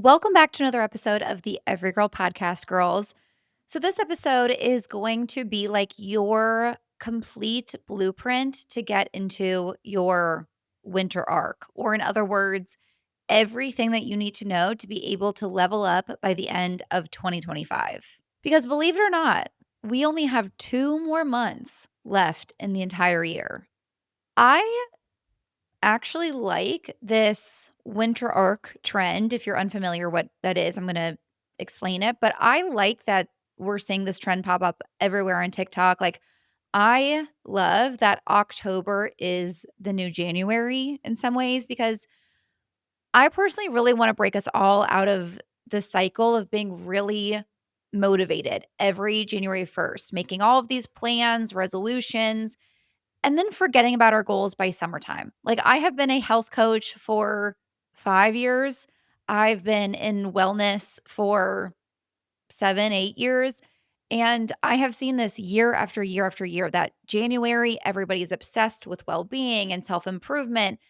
Welcome back to another episode of the Everygirl podcast, girls. So, this episode is going to be like your complete blueprint to get into your winter arc, or in other words, everything that you need to know to be able to level up by the end of 2025. Because believe it or not, we only have 2 more months left in the entire year. I actually like this winter arc trend. If you're unfamiliar what that is, I'm going to explain it. But I like that we're seeing this trend pop up everywhere on TikTok. Like, I love that October is the new January in some ways because I personally really want to break us all out of the cycle of being really motivated every January 1st, making all of these plans, resolutions, and then forgetting about our goals by summertime. Like, I have been a health coach for 5 years. I've been in wellness for 7, 8 years, and I have seen this year after year after year that January, everybody is obsessed with well-being and self-improvement,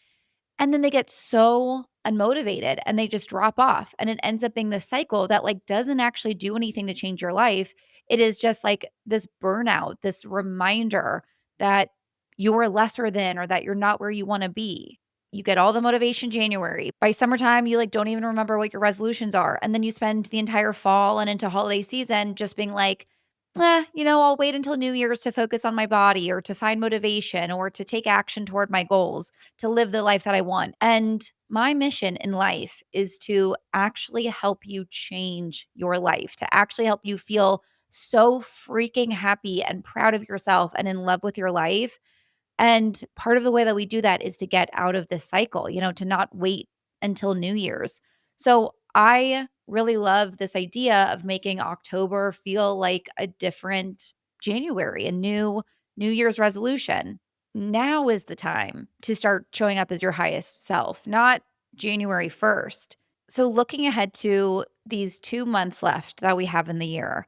and then they get so unmotivated and they just drop off, and it ends up being this cycle that, like, doesn't actually do anything to change your life. It is just like this burnout, this reminder that you're lesser than or that you're not where you wanna be. You get all the motivation January. By summertime, you, like, don't even remember what your resolutions are, and then you spend the entire fall and into holiday season just being like, I'll wait until New Year's to focus on my body or to find motivation or to take action toward my goals, to live the life that I want. And my mission in life is to actually help you change your life, to actually help you feel so freaking happy and proud of yourself and in love with your life. And part of the way that we do that is to get out of this cycle, to not wait until New Year's. So I really love this idea of making October feel like a different January, a New Year's resolution. Now is the time to start showing up as your highest self, not January 1st. So, looking ahead to these 2 months left that we have in the year,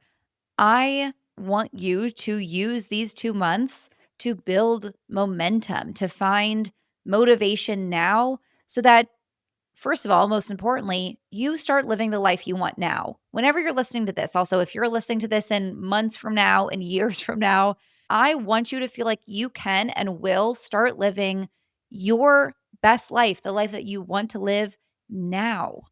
I want you to use these 2 months to build momentum, to find motivation now so that, first of all, most importantly, you start living the life you want now. Whenever you're listening to this, also, if you're listening to this in months from now and years from now, I want you to feel like you can and will start living your best life, the life that you want to live now,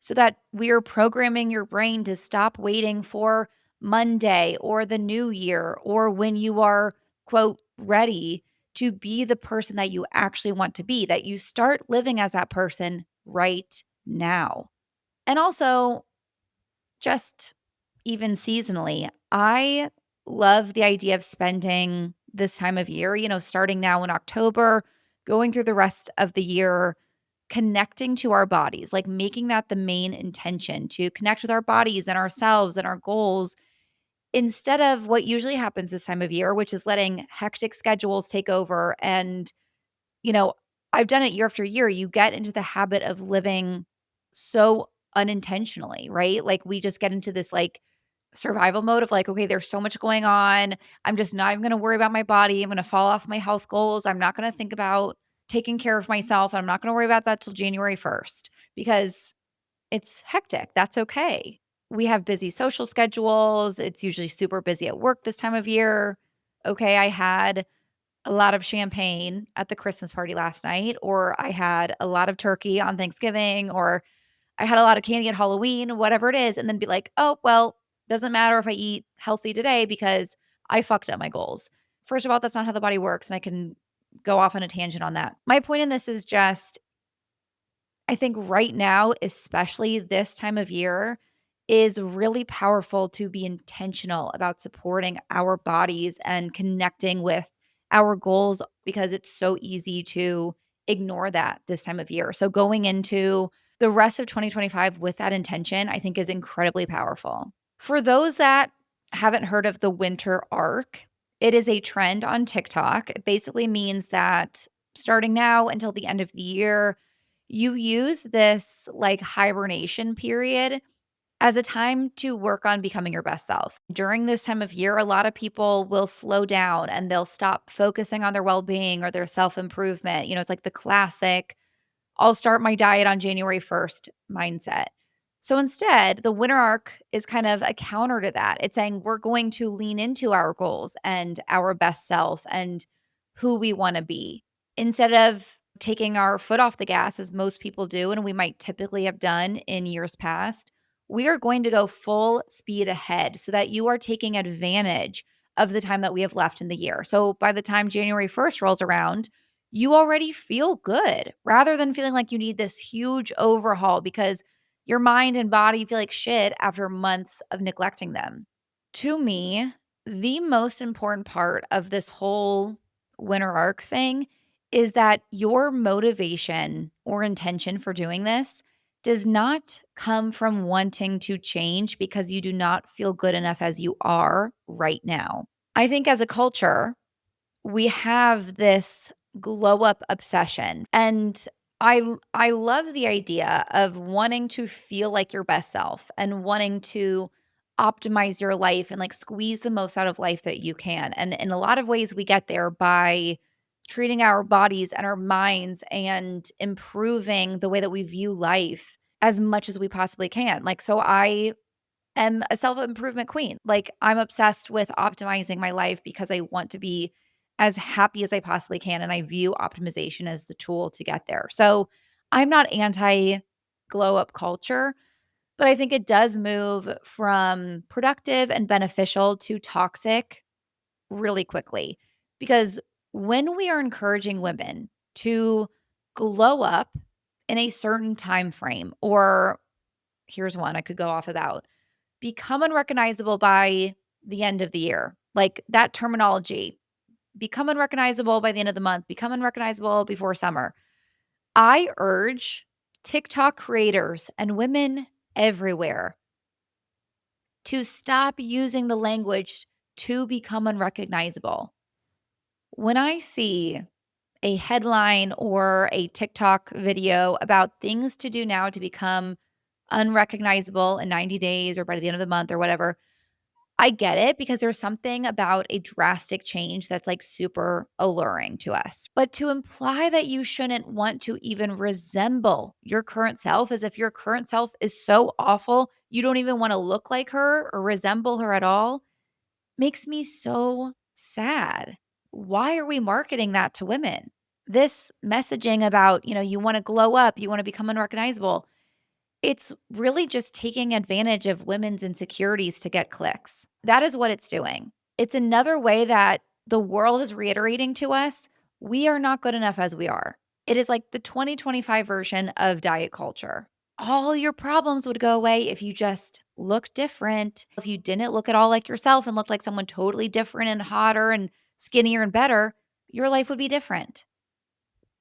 so that we're programming your brain to stop waiting for Monday or the new year or when you are, quote, ready to be the person that you actually want to be, that you start living as that person right now. And also, just even seasonally, I love the idea of spending this time of year, starting now in October, going through the rest of the year, connecting to our bodies, like making that the main intention to connect with our bodies and ourselves and our goals instead of what usually happens this time of year, which is letting hectic schedules take over. And, you know, I've done it year after year. You get into the habit of living so unintentionally, right? Like, we just get into this like survival mode of like, okay, there's so much going on. I'm just not even going to worry about my body. I'm going to fall off my health goals. I'm not going to think about taking care of myself. I'm not going to worry about that till January 1st because it's hectic. That's okay. We have busy social schedules. It's usually super busy at work this time of year. Okay, I had a lot of champagne at the Christmas party last night, or I had a lot of turkey on Thanksgiving, or I had a lot of candy at Halloween, whatever it is, and then be like, oh, well, doesn't matter if I eat healthy today because I fucked up my goals. First of all, that's not how the body works, and I can go off on a tangent on that. My point in this is just I think right now, especially this time of year, is really powerful to be intentional about supporting our bodies and connecting with our goals because it's so easy to ignore that this time of year. So, going into the rest of 2025 with that intention, I think is incredibly powerful. For those that haven't heard of the winter arc, it is a trend on TikTok. It basically means that starting now until the end of the year, you use this like hibernation period as a time to work on becoming your best self. During this time of year, a lot of people will slow down and they'll stop focusing on their well being or their self improvement. It's like the classic, I'll start my diet on January 1st mindset. So instead, the winter arc is kind of a counter to that. It's saying we're going to lean into our goals and our best self and who we want to be instead of taking our foot off the gas, as most people do, and we might typically have done in years past. We are going to go full speed ahead so that you are taking advantage of the time that we have left in the year. So by the time January 1st rolls around, you already feel good rather than feeling like you need this huge overhaul because your mind and body feel like shit after months of neglecting them. To me, the most important part of this whole winter arc thing is that your motivation or intention for doing this does not come from wanting to change because you do not feel good enough as you are right now. I think as a culture, we have this glow up obsession, and I love the idea of wanting to feel like your best self and wanting to optimize your life and like squeeze the most out of life that you can. And in a lot of ways we get there by treating our bodies and our minds and improving the way that we view life as much as we possibly can. Like so I am a self-improvement queen. Like, I'm obsessed with optimizing my life because I want to be as happy as I possibly can, and I view optimization as the tool to get there. So, I'm not anti glow up culture, but I think it does move from productive and beneficial to toxic really quickly. Because when we are encouraging women to glow up in a certain time frame, or here's one I could go off about, become unrecognizable by the end of the year. Like that terminology, become unrecognizable by the end of the month, become unrecognizable before summer. I urge TikTok creators and women everywhere to stop using the language to become unrecognizable. When I see a headline or a TikTok video about things to do now to become unrecognizable in 90 days or by the end of the month or whatever, I get it because there's something about a drastic change that's like super alluring to us. But to imply that you shouldn't want to even resemble your current self as if your current self is so awful, you don't even want to look like her or resemble her at all, makes me so sad. Why are we marketing that to women? This messaging about, you want to glow up, you want to become unrecognizable, it's really just taking advantage of women's insecurities to get clicks. That is what it's doing. It's another way that the world is reiterating to us we are not good enough as we are. It is like the 2025 version of diet culture. All your problems would go away if you just looked different. If you didn't look at all like yourself and looked like someone totally different and hotter and skinnier and better, your life would be different.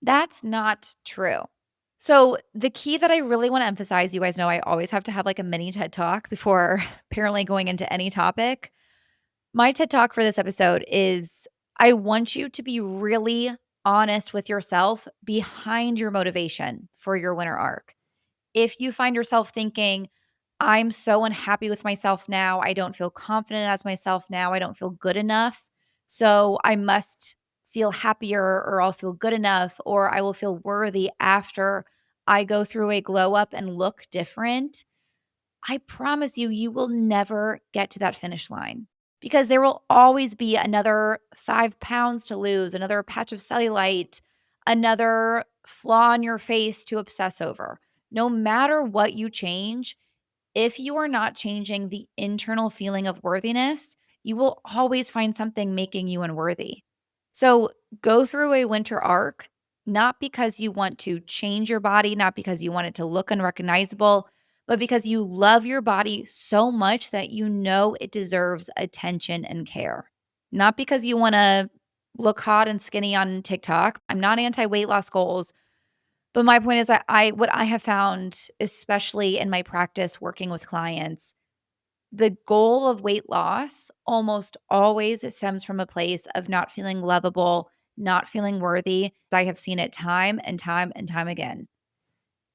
That's not true. So, the key that I really want to emphasize, you guys know I always have to have like a mini TED talk before apparently going into any topic. My TED talk for this episode is I want you to be really honest with yourself behind your motivation for your winter arc. If you find yourself thinking, I'm so unhappy with myself now, I don't feel confident as myself now, I don't feel good enough, so I must feel happier or I'll feel good enough or I will feel worthy after I go through a glow up and look different, I promise you, you will never get to that finish line because there will always be another 5 pounds to lose, another patch of cellulite, another flaw in your face to obsess over. No matter what you change, if you are not changing the internal feeling of worthiness, you will always find something making you unworthy. So go through a winter arc, not because you want to change your body, not because you want it to look unrecognizable, but because you love your body so much that you know it deserves attention and care. Not because you want to look hot and skinny on TikTok. I'm not anti weight loss goals. But my point is that what I have found, especially in my practice working with clients, the goal of weight loss almost always stems from a place of not feeling lovable, not feeling worthy. I have seen it time and time and time again.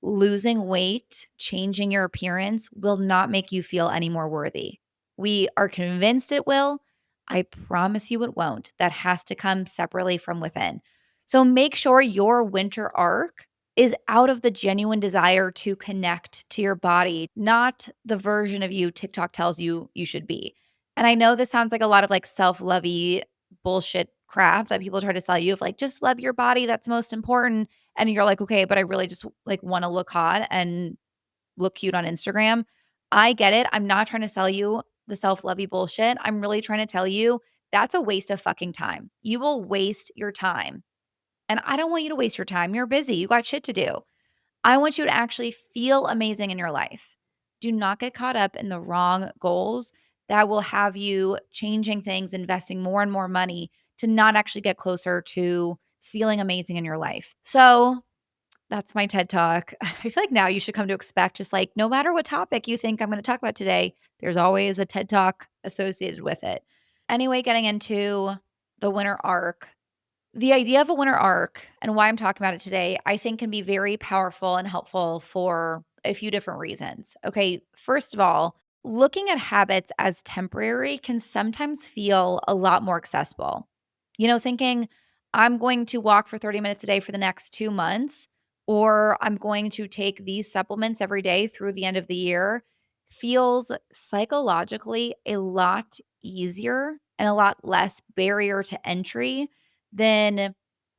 Losing weight, changing your appearance will not make you feel any more worthy. We are convinced it will. I promise you it won't. That has to come separately from within. So make sure your winter arc is out of the genuine desire to connect to your body, not the version of you TikTok tells you you should be. And I know this sounds like a lot of like self-lovey bullshit crap that people try to sell you of like, just love your body. That's most important. And you're like, okay, but I really just like want to look hot and look cute on Instagram. I get it. I'm not trying to sell you the self-lovey bullshit. I'm really trying to tell you that's a waste of fucking time. You will waste your time. And I don't want you to waste your time. You're busy. You got shit to do. I want you to actually feel amazing in your life. Do not get caught up in the wrong goals that will have you changing things, investing more and more money to not actually get closer to feeling amazing in your life. So that's my TED Talk. I feel like now you should come to expect just like no matter what topic you think I'm going to talk about today, there's always a TED Talk associated with it. Anyway, getting into the winter arc. The idea of a winter arc and why I'm talking about it today, I think can be very powerful and helpful for a few different reasons. Okay, first of all, looking at habits as temporary can sometimes feel a lot more accessible. Thinking I'm going to walk for 30 minutes a day for the next 2 months, or I'm going to take these supplements every day through the end of the year feels psychologically a lot easier and a lot less barrier to entry than,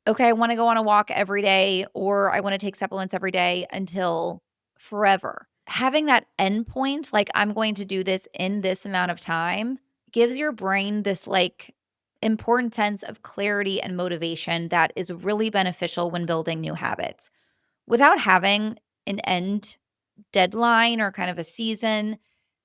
okay, I wanna go on a walk every day or I wanna take supplements every day until forever. Having that endpoint, like, I'm going to do this in this amount of time, gives your brain this, like, important sense of clarity and motivation that is really beneficial when building new habits. Without having an end deadline or kind of a season,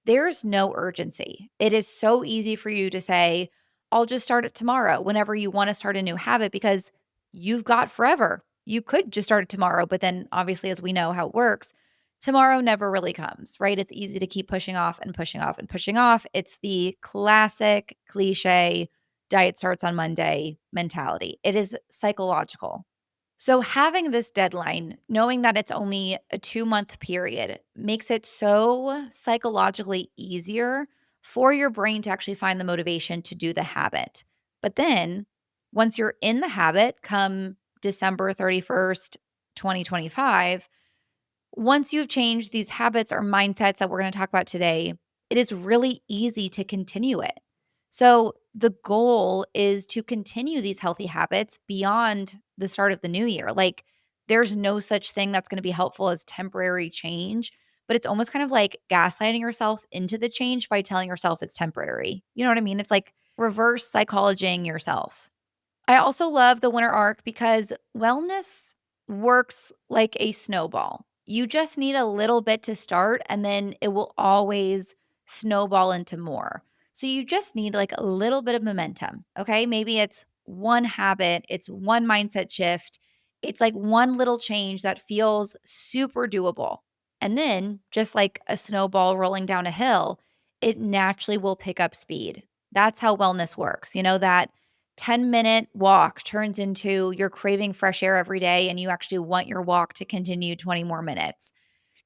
there's no urgency. It is so easy for you to say, I'll just start it tomorrow whenever you want to start a new habit because you've got forever. You could just start it tomorrow, but then obviously, as we know how it works, tomorrow never really comes, right? It's easy to keep pushing off and pushing off and pushing off. It's the classic cliche diet starts on Monday mentality. It is psychological. So, having this deadline, knowing that it's only a 2-month period, makes it so psychologically easier for your brain to actually find the motivation to do the habit. But then, once you're in the habit, come December 31st, 2025, once you've changed these habits or mindsets that we're going to talk about today, it is really easy to continue it. So, the goal is to continue these healthy habits beyond the start of the new year. Like, there's no such thing that's going to be helpful as temporary change, but it's almost kind of like gaslighting yourself into the change by telling yourself it's temporary. You know what I mean? It's like reverse psychologizing yourself. I also love the winter arc because wellness works like a snowball. You just need a little bit to start, and then it will always snowball into more. So you just need like a little bit of momentum. Okay. Maybe it's one habit, it's one mindset shift, it's like one little change that feels super doable. And then, just like a snowball rolling down a hill, it naturally will pick up speed. That's how wellness works. That 10-minute walk turns into you're craving fresh air every day and you actually want your walk to continue 20 more minutes.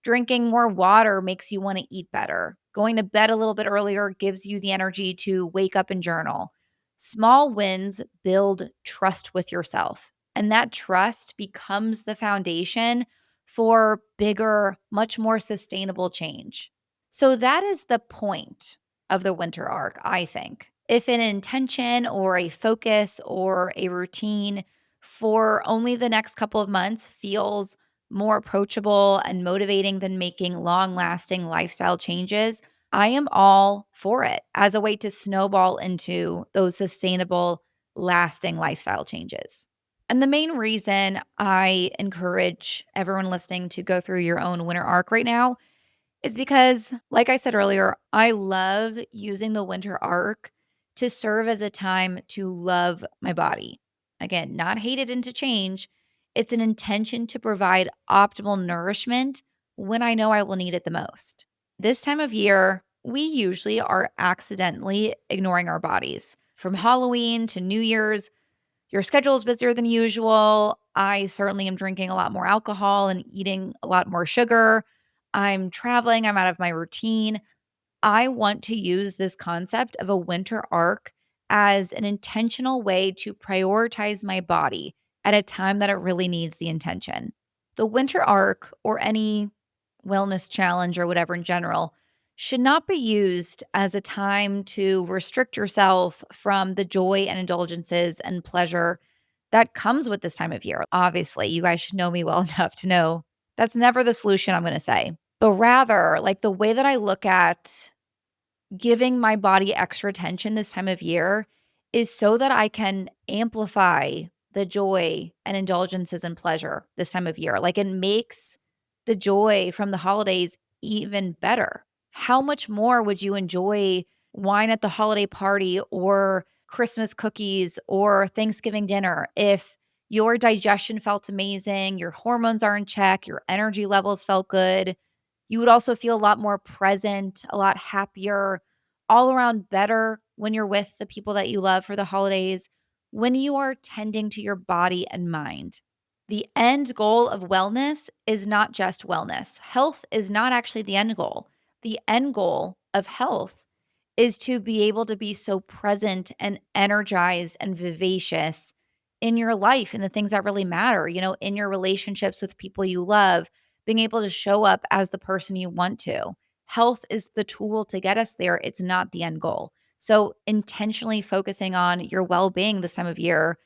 Drinking more water makes you want to eat better. Going to bed a little bit earlier gives you the energy to wake up and journal. Small wins build trust with yourself, and that trust becomes the foundation for bigger, much more sustainable change. So that is the point of the winter arc, I think. If an intention or a focus or a routine for only the next couple of months feels more approachable and motivating than making long lasting lifestyle changes, I am all for it as a way to snowball into those sustainable, lasting lifestyle changes. And the main reason I encourage everyone listening to go through your own winter arc right now is because, like I said earlier, I love using the winter arc to serve as a time to love my body. Again, not hate it into change. It's an intention to provide optimal nourishment when I know I will need it the most. This time of year, we usually are accidentally ignoring our bodies. From Halloween to New Year's, your schedule is busier than usual. I certainly am drinking a lot more alcohol and eating a lot more sugar. I'm traveling, I'm out of my routine. I want to use this concept of a winter arc as an intentional way to prioritize my body at a time that it really needs the intention. The winter arc or any wellness challenge or whatever in general should not be used as a time to restrict yourself from the joy and indulgences and pleasure that comes with this time of year. Obviously, you guys should know me well enough to know that's never the solution I'm going to say. But rather, like the way that I look at giving my body extra attention this time of year is so that I can amplify the joy and indulgences and pleasure this time of year. Like it makes the joy from the holidays even better. How much more would you enjoy wine at the holiday party or Christmas cookies or Thanksgiving dinner if your digestion felt amazing, your hormones are in check, your energy levels felt good? You would also feel a lot more present, a lot happier, all around better when you're with the people that you love for the holidays, when you are tending to your body and mind. The end goal of wellness is not just wellness. Health is not actually the end goal. The end goal of health is to be able to be so present and energized and vivacious in your life and the things that really matter, in your relationships with people you love, being able to show up as the person you want to. Health is the tool to get us there. It's not the end goal. So, intentionally focusing on your well being this time of year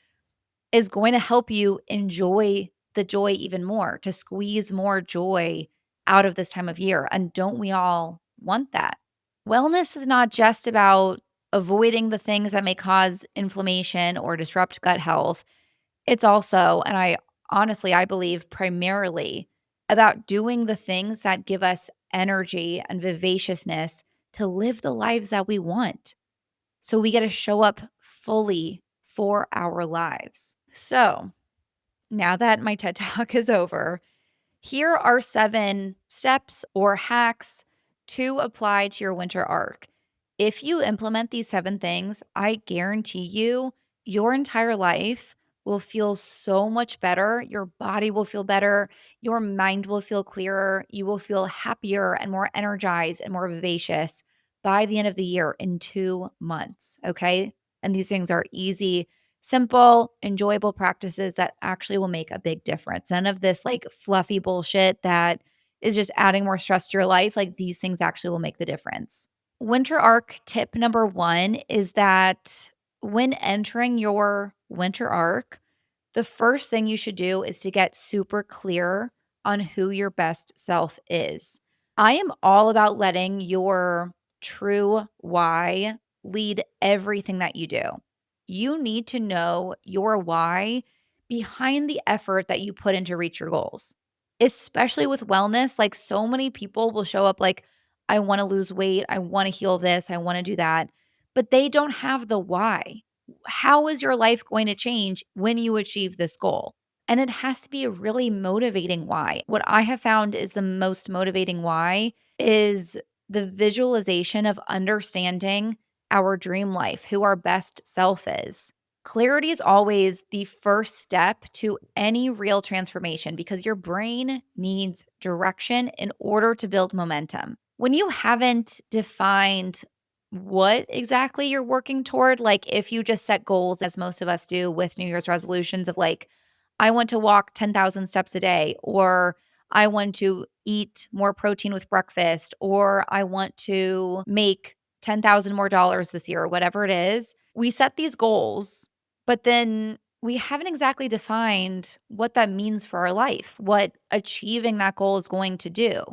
is going to help you enjoy the joy even more, to squeeze more joy out of this time of year. And don't we all want that? Wellness is not just about avoiding the things that may cause inflammation or disrupt gut health. It's also, and I believe primarily about doing the things that give us energy and vivaciousness to live the lives that we want. So we get to show up fully for our lives. So now that my TED Talk is over, here are 7 steps or hacks to apply to your winter arc. If you implement these 7 things, I guarantee you your entire life will feel so much better. Your body will feel better. Your mind will feel clearer. You will feel happier and more energized and more vivacious by the end of the year in 2 months. Okay. And these things are easy, simple, enjoyable practices that actually will make a big difference. None of this like fluffy bullshit that is just adding more stress to your life. Like these things actually will make the difference. Winter arc tip number 1 is that when entering your winter arc, the first thing you should do is to get super clear on who your best self is. I am all about letting your true why lead everything that you do. You need to know your why behind the effort that you put in to reach your goals. Especially with wellness, like so many people will show up like, I want to lose weight, I want to heal this, I want to do that, but they don't have the why. How is your life going to change when you achieve this goal? And it has to be a really motivating why. What I have found is the most motivating why is the visualization of understanding our dream life, who our best self is. Clarity is always the first step to any real transformation because your brain needs direction in order to build momentum. When you haven't defined what exactly you're working toward, like if you just set goals, as most of us do with New Year's resolutions of like, I want to walk 10,000 steps a day, or I want to eat more protein with breakfast, or I want to make 10,000 more dollars this year, or whatever it is. We set these goals, but then we haven't exactly defined what that means for our life, what achieving that goal is going to do.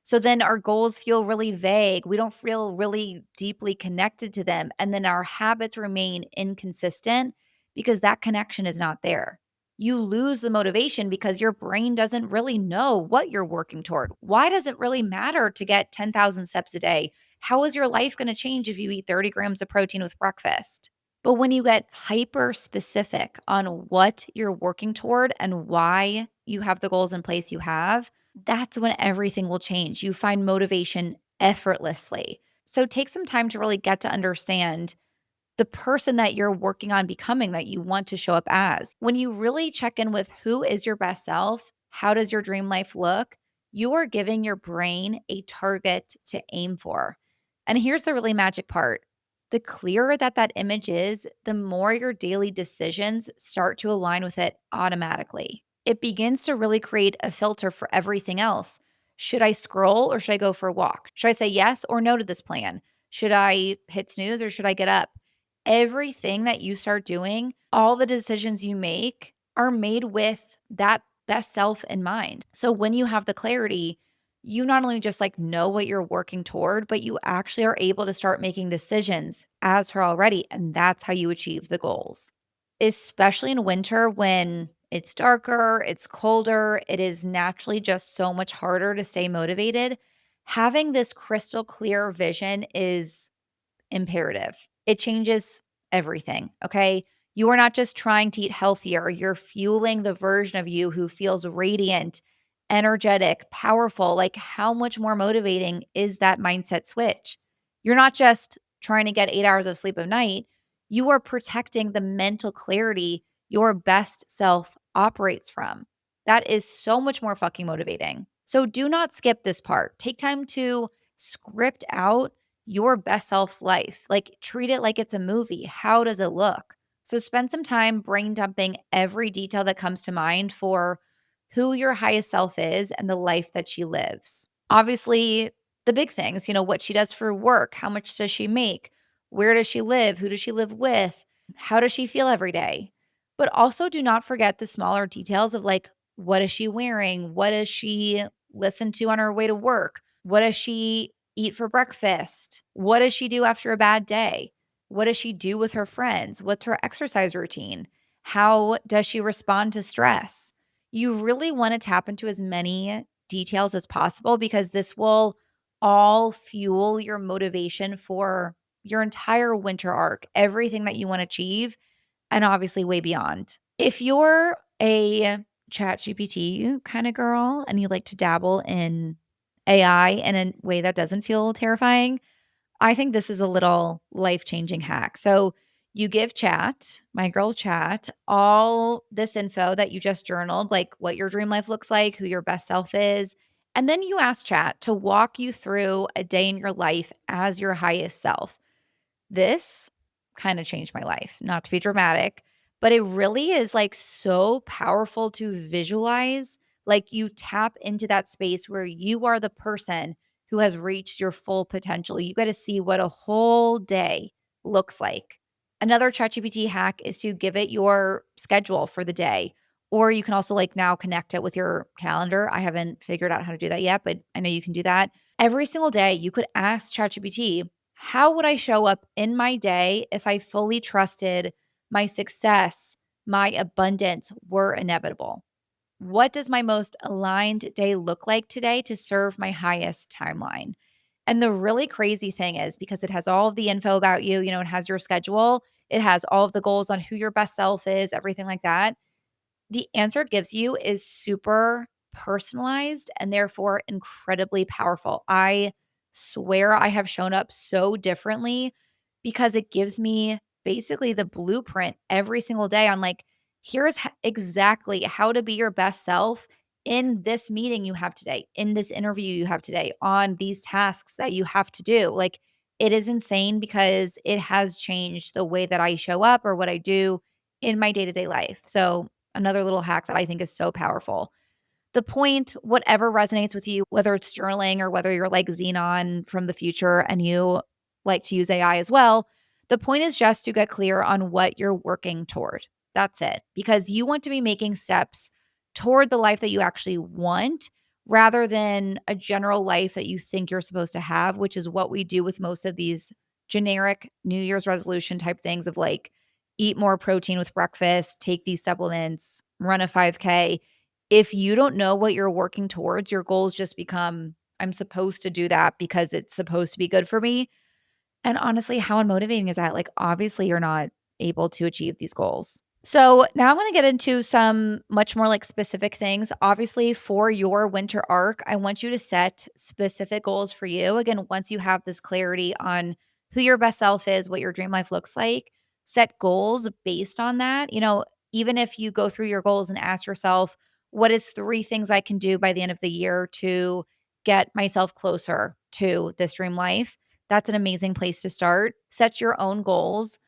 So then our goals feel really vague. We don't feel really deeply connected to them. And then our habits remain inconsistent because that connection is not there. You lose the motivation because your brain doesn't really know what you're working toward. Why does it really matter to get 10,000 steps a day? How is your life going to change if you eat 30 grams of protein with breakfast? But when you get hyper specific on what you're working toward and why you have the goals in place you have, that's when everything will change. You find motivation effortlessly. So take some time to really get to understand the person that you're working on becoming that you want to show up as. When you really check in with who is your best self, how does your dream life look, you are giving your brain a target to aim for. And here's the really magic part. The clearer that that image is, the more your daily decisions start to align with it automatically. it begins to really create a filter for everything else. Should I scroll or should I go for a walk? Should I say yes or no to this plan? Should I hit snooze or should I get up? Everything that you start doing, all the decisions you make are made with that best self in mind. So when you have the clarity, you not only just like know what you're working toward, but you actually are able to start making decisions as her already. And that's how you achieve the goals, especially in winter when it's darker, it's colder, it is naturally just so much harder to stay motivated. Having this crystal clear vision is imperative. It changes everything, okay? You are not just trying to eat healthier, you're fueling the version of you who feels radiant, energetic, powerful. Like, how much more motivating is that mindset switch? You're not just trying to get 8 hours of sleep a night, you are protecting the mental clarity your best self operates from. That is so much more fucking motivating. So, do not skip this part. Take time to script out your best self's life. Like, treat it like it's a movie. How does it look? So, spend some time brain dumping every detail that comes to mind for who your highest self is and the life that she lives. Obviously, the big things, what she does for work, how much does she make, where does she live, who does she live with, how does she feel every day. But also, do not forget the smaller details of like, what is she wearing? What does she listen to on her way to work? What does she eat for breakfast? What does she do after a bad day? What does she do with her friends? What's her exercise routine? How does she respond to stress? You really want to tap into as many details as possible because this will all fuel your motivation for your entire winter arc, everything that you want to achieve, and obviously way beyond. If you're a ChatGPT kind of girl and you like to dabble in AI in a way that doesn't feel terrifying, I think this is a little life-changing hack. So you give Chat, my girl Chat, all this info that you just journaled, like what your dream life looks like, who your best self is, and then you ask Chat to walk you through a day in your life as your highest self. This kind of changed my life, not to be dramatic, but it really is like so powerful to visualize. Like you tap into that space where you are the person who has reached your full potential. You got to see what a whole day looks like. Another ChatGPT hack is to give it your schedule for the day. Or you can also like now connect it with your calendar. I haven't figured out how to do that yet, but I know you can do that. Every single day, you could ask ChatGPT, how would I show up in my day if I fully trusted my success, my abundance were inevitable? What does my most aligned day look like today to serve my highest timeline? And the really crazy thing is because it has all of the info about you, it has your schedule, it has all of the goals on who your best self is, everything like that. The answer it gives you is super personalized and therefore incredibly powerful. I swear I have shown up so differently because it gives me basically the blueprint every single day on like, here's exactly how to be your best self in this meeting you have today, in this interview you have today, on these tasks that you have to do. Like, it is insane because it has changed the way that I show up or what I do in my day to day life. So, another little hack that I think is so powerful. The point, whatever resonates with you, whether it's journaling or whether you're like Xenon from the future and you like to use AI as well, the point is just to get clear on what you're working toward. That's it. Because you want to be making steps toward the life that you actually want rather than a general life that you think you're supposed to have, which is what we do with most of these generic New Year's resolution type things of like, eat more protein with breakfast, take these supplements, run a 5K. If you don't know what you're working towards, your goals just become, I'm supposed to do that because it's supposed to be good for me. And honestly, how unmotivating is that? Like, obviously, you're not able to achieve these goals. So now I want to get into some much more like specific things. Obviously, for your winter arc, I want you to set specific goals for you. Again, once you have this clarity on who your best self is, what your dream life looks like, set goals based on that. Even if you go through your goals and ask yourself, what is 3 things I can do by the end of the year to get myself closer to this dream life? That's an amazing place to start. Set your own goals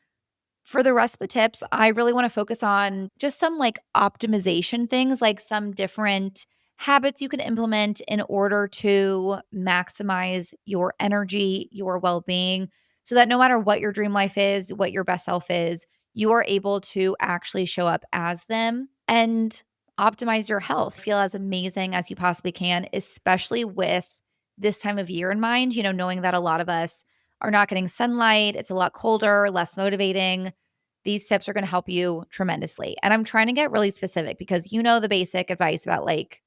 For the rest of the tips, I really want to focus on just some like optimization things, like some different habits you can implement in order to maximize your energy, your well being, so that no matter what your dream life is, what your best self is, you are able to actually show up as them and optimize your health, feel as amazing as you possibly can, especially with this time of year in mind, knowing that a lot of us are not getting sunlight, it's a lot colder, less motivating. These tips are going to help you tremendously. And I'm trying to get really specific because the basic advice about like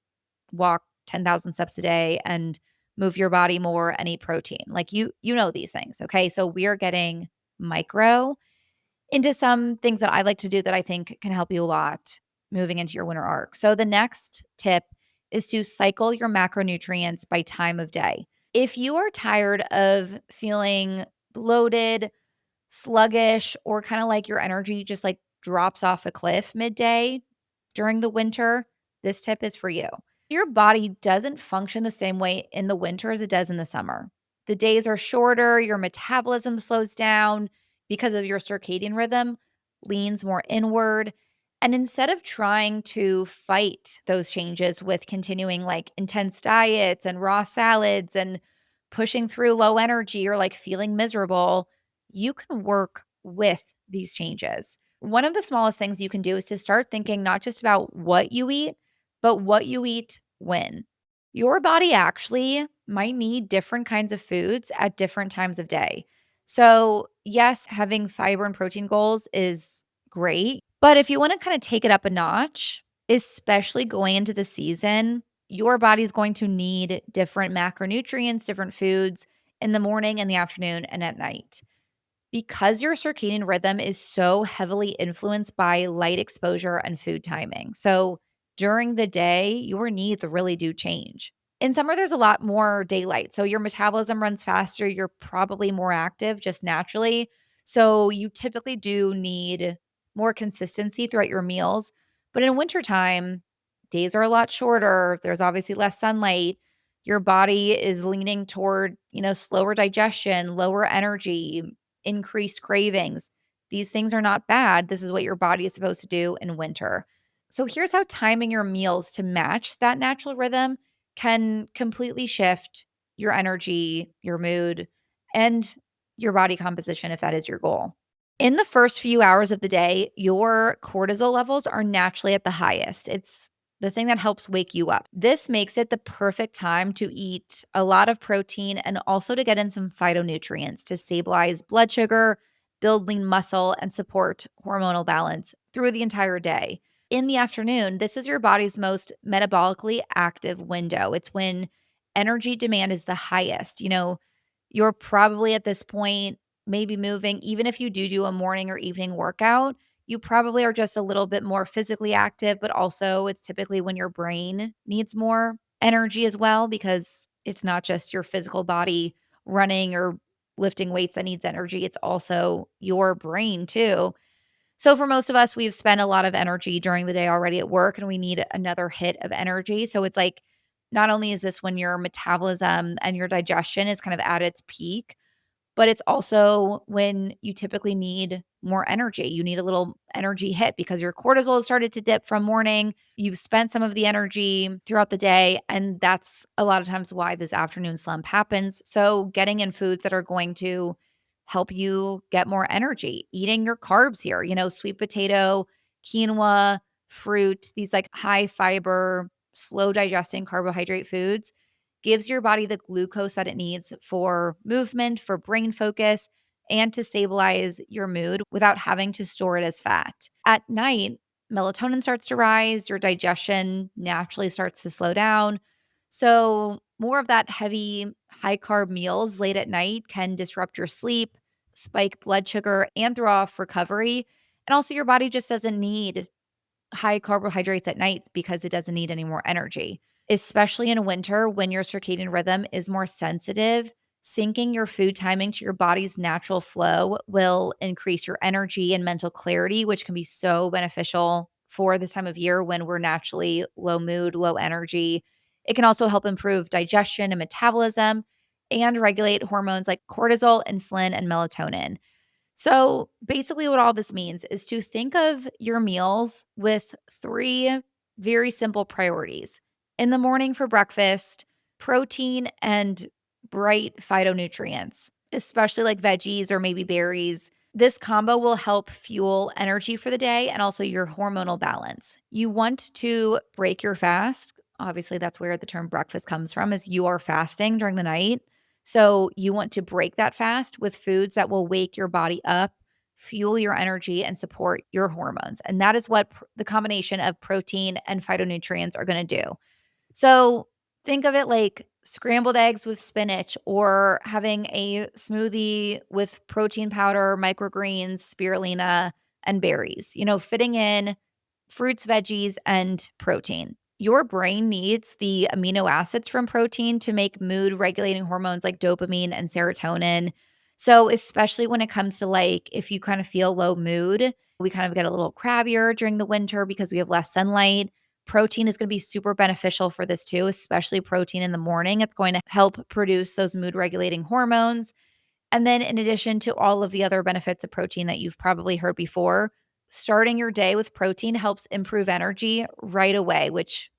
walk 10,000 steps a day and move your body more and eat protein. Like you know these things, okay? So we're getting micro into some things that I like to do that I think can help you a lot moving into your winter arc. So the next tip is to cycle your macronutrients by time of day. If you are tired of feeling bloated, sluggish, or kind of like your energy just like drops off a cliff midday during the winter, this tip is for you. Your body doesn't function the same way in the winter as it does in the summer. The days are shorter, your metabolism slows down because of your circadian rhythm, leans more inward. And instead of trying to fight those changes with continuing like intense diets and raw salads and pushing through low energy or like feeling miserable, you can work with these changes. One of the smallest things you can do is to start thinking not just about what you eat, but what you eat when. Your body actually might need different kinds of foods at different times of day. So, yes, having fiber and protein goals is great. But if you want to kind of take it up a notch, especially going into the season, your body's going to need different macronutrients, different foods in the morning, in the afternoon, and at night. Because your circadian rhythm is so heavily influenced by light exposure and food timing. So during the day, your needs really do change. In summer, there's a lot more daylight. So your metabolism runs faster. You're probably more active just naturally. So you typically do need more consistency throughout your meals. But in wintertime, days are a lot shorter. There's obviously less sunlight. Your body is leaning toward, slower digestion, lower energy, increased cravings. These things are not bad. This is what your body is supposed to do in winter. So here's how timing your meals to match that natural rhythm can completely shift your energy, your mood, and your body composition if that is your goal. In the first few hours of the day, your cortisol levels are naturally at the highest. It's the thing that helps wake you up. This makes it the perfect time to eat a lot of protein and also to get in some phytonutrients to stabilize blood sugar, build lean muscle, and support hormonal balance through the entire day. In the afternoon, this is your body's most metabolically active window. It's when energy demand is the highest. You're probably at this point maybe moving, even if you do a morning or evening workout, you probably are just a little bit more physically active, but also it's typically when your brain needs more energy as well, because it's not just your physical body running or lifting weights that needs energy. It's also your brain too. So for most of us, we've spent a lot of energy during the day already at work and we need another hit of energy. So it's like, not only is this when your metabolism and your digestion is kind of at its peak, but it's also when you typically need more energy. You need a little energy hit because your cortisol has started to dip from morning. You've spent some of the energy throughout the day. And that's a lot of times why this afternoon slump happens. So, getting in foods that are going to help you get more energy, eating your carbs here, sweet potato, quinoa, fruit, these like high fiber, slow digesting carbohydrate foods gives your body the glucose that it needs for movement, for brain focus, and to stabilize your mood without having to store it as fat. At night, melatonin starts to rise, your digestion naturally starts to slow down. So, more of that heavy, high carb meals late at night can disrupt your sleep, spike blood sugar, and throw off recovery. And also, your body just doesn't need high carbohydrates at night because it doesn't need any more energy. Especially in winter when your circadian rhythm is more sensitive, syncing your food timing to your body's natural flow will increase your energy and mental clarity, which can be so beneficial for this time of year when we're naturally low mood, low energy. It can also help improve digestion and metabolism and regulate hormones like cortisol, insulin, and melatonin. So basically, what all this means is to think of your meals with three very simple priorities. In the morning for breakfast, protein and bright phytonutrients, especially like veggies or maybe berries. This combo will help fuel energy for the day and also your hormonal balance. You want to break your fast. Obviously, that's where the term breakfast comes from, is you are fasting during the night. So you want to break that fast with foods that will wake your body up, fuel your energy, and support your hormones. And that is what the combination of protein and phytonutrients are going to do. So think of it like scrambled eggs with spinach or having a smoothie with protein powder, microgreens, spirulina, and berries, fitting in fruits, veggies, and protein. Your brain needs the amino acids from protein to make mood regulating hormones like dopamine and serotonin. So, especially when it comes to like if you kind of feel low mood, we kind of get a little crabbier during the winter because we have less sunlight. Protein is going to be super beneficial for this too, especially protein in the morning. It's going to help produce those mood regulating hormones. And then, in addition to all of the other benefits of protein that you've probably heard before, starting your day with protein helps improve energy right away, which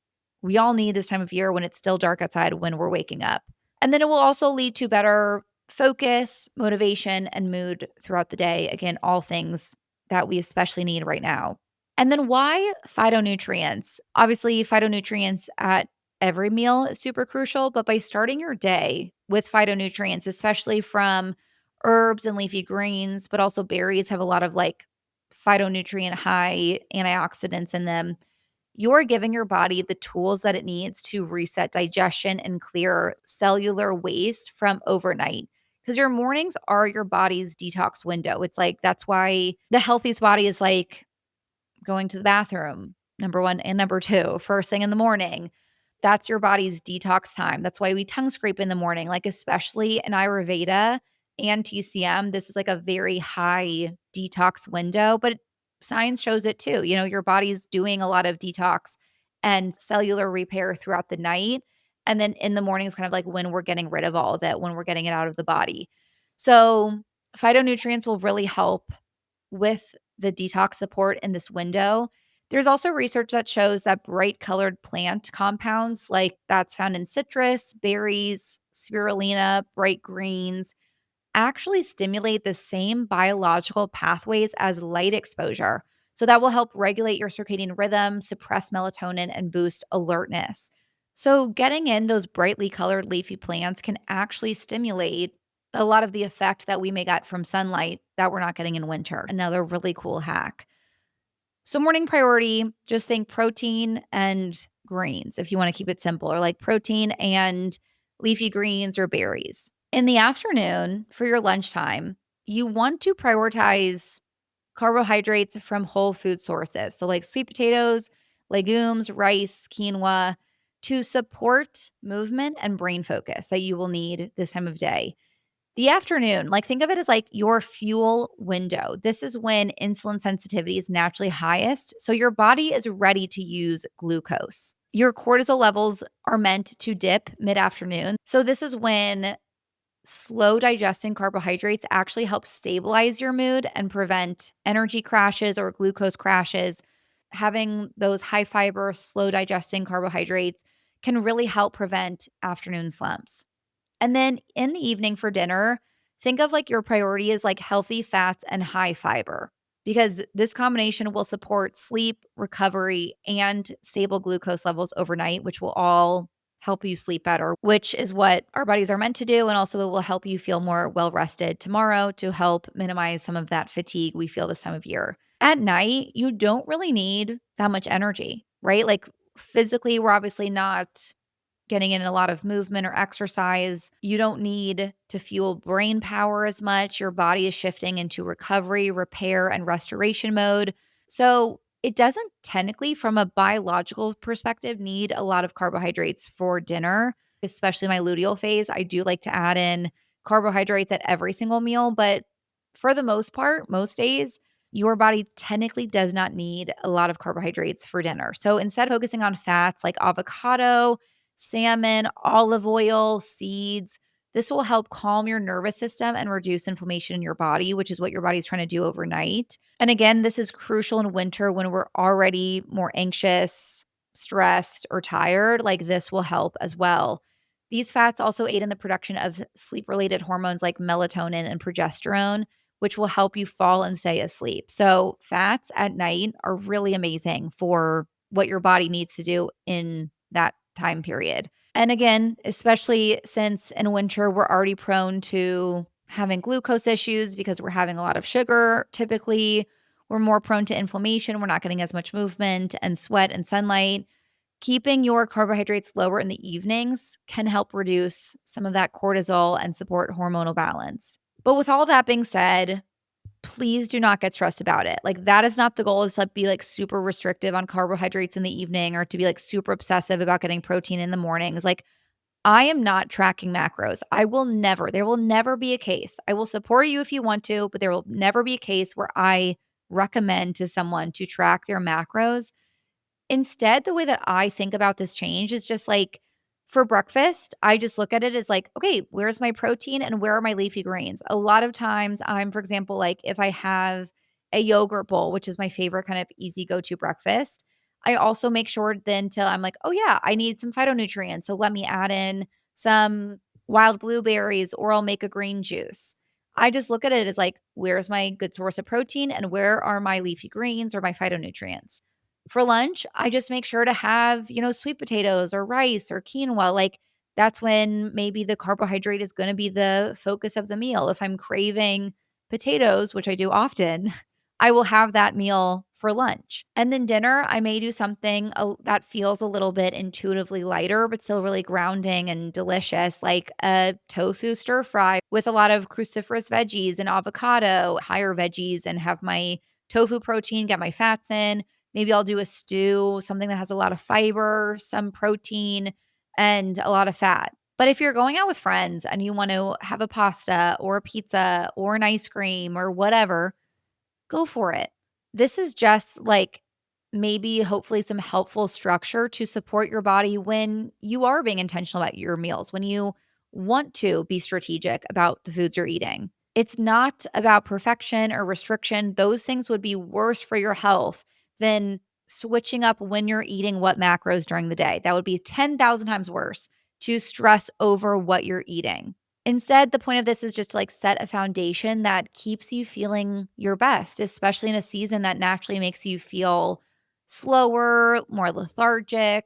we all need this time of year when it's still dark outside when we're waking up. And then it will also lead to better focus, motivation, and mood throughout the day. Again, all things that we especially need right now. And then why phytonutrients? Obviously, phytonutrients at every meal is super crucial, but by starting your day with phytonutrients, especially from herbs and leafy greens, but also berries have a lot of like phytonutrient high antioxidants in them. You're giving your body the tools that it needs to reset digestion and clear cellular waste from overnight. Because your mornings are your body's detox window. It's like that's why the healthiest body is like going to the bathroom, number 1 and number 2, first thing in the morning. That's your body's detox time. That's why we tongue scrape in the morning, like especially in Ayurveda and TCM, this is like a very high detox window, but science shows it too. Your body's doing a lot of detox and cellular repair throughout the night. And then in the morning is kind of like when we're getting rid of all of it, when we're getting it out of the body. So phytonutrients will really help with the detox support in this window. There's also research that shows that bright colored plant compounds, like that's found in citrus, berries, spirulina, bright greens, actually stimulate the same biological pathways as light exposure. So that will help regulate your circadian rhythm, suppress melatonin, and boost alertness. So, getting in those brightly colored leafy plants can actually stimulate a lot of the effect that we may get from sunlight that we're not getting in winter. Another really cool hack. So, morning priority, just think protein and greens if you want to keep it simple, or like protein and leafy greens or berries. In the afternoon for your lunchtime, you want to prioritize carbohydrates from whole food sources. So, like sweet potatoes, legumes, rice, quinoa to support movement and brain focus that you will need this time of day. The afternoon, like think of it as like your fuel window. This is when insulin sensitivity is naturally highest. So your body is ready to use glucose. Your cortisol levels are meant to dip mid afternoon. So this is when slow digesting carbohydrates actually help stabilize your mood and prevent energy crashes or glucose crashes. Having those high fiber, slow digesting carbohydrates can really help prevent afternoon slumps. And then in the evening for dinner, think of like your priority is like healthy fats and high fiber because this combination will support sleep, recovery, and stable glucose levels overnight, which will all help you sleep better, which is what our bodies are meant to do. And also, it will help you feel more well rested tomorrow to help minimize some of that fatigue we feel this time of year. At night, you don't really need that much energy, right? Like physically, we're obviously not getting in a lot of movement or exercise. You don't need to fuel brain power as much. Your body is shifting into recovery, repair, and restoration mode. So it doesn't technically, from a biological perspective, need a lot of carbohydrates for dinner, especially my luteal phase. I do like to add in carbohydrates at every single meal, but for the most part, most days, your body technically does not need a lot of carbohydrates for dinner. So instead of focusing on fats like avocado, salmon, olive oil, seeds, This will help calm your nervous system and reduce inflammation in your body, which is what your body's trying to do overnight. And again, this is crucial in winter when we're already more anxious, stressed, or tired. Like this will help as well. These fats also aid in the production of sleep related hormones like melatonin and progesterone, which will help you fall and stay asleep. So, fats at night are really amazing for what your body needs to do in that time period. And again, especially since in winter we're already prone to having glucose issues because we're having a lot of sugar, typically, we're more prone to inflammation. We're not getting as much movement and sweat and sunlight. Keeping your carbohydrates lower in the evenings can help reduce some of that cortisol and support hormonal balance. But with all that being said, please do not get stressed about it. Like that is not the goal, is to be like super restrictive on carbohydrates in the evening or to be like super obsessive about getting protein in the mornings. Like I am not tracking macros. There will never be a case. I will support you if you want to, but there will never be a case where I recommend to someone to track their macros. Instead, the way that I think about this change is just like for breakfast, I just look at it as like, okay, where's my protein and where are my leafy greens? A lot of times, for example, like if I have a yogurt bowl, which is my favorite kind of easy go to breakfast, I also make sure then till I'm like, oh yeah, I need some phytonutrients. So let me add in some wild blueberries or I'll make a green juice. I just look at it as like, where's my good source of protein and where are my leafy greens or my phytonutrients? For lunch, I just make sure to have, sweet potatoes or rice or quinoa. Like that's when maybe the carbohydrate is going to be the focus of the meal. If I'm craving potatoes, which I do often, I will have that meal for lunch. And then dinner, I may do something that feels a little bit intuitively lighter, but still really grounding and delicious, like a tofu stir fry with a lot of cruciferous veggies and avocado, higher veggies, and have my tofu protein, get my fats in. Maybe I'll do a stew, something that has a lot of fiber, some protein, and a lot of fat. But if you're going out with friends and you want to have a pasta or a pizza or an ice cream or whatever, go for it. This is just like maybe hopefully some helpful structure to support your body when you are being intentional about your meals, when you want to be strategic about the foods you're eating. It's not about perfection or restriction. Those things would be worse for your health than switching up when you're eating what macros during the day. That would be 10,000 times worse to stress over what you're eating. Instead, the point of this is just to like set a foundation that keeps you feeling your best, especially in a season that naturally makes you feel slower, more lethargic.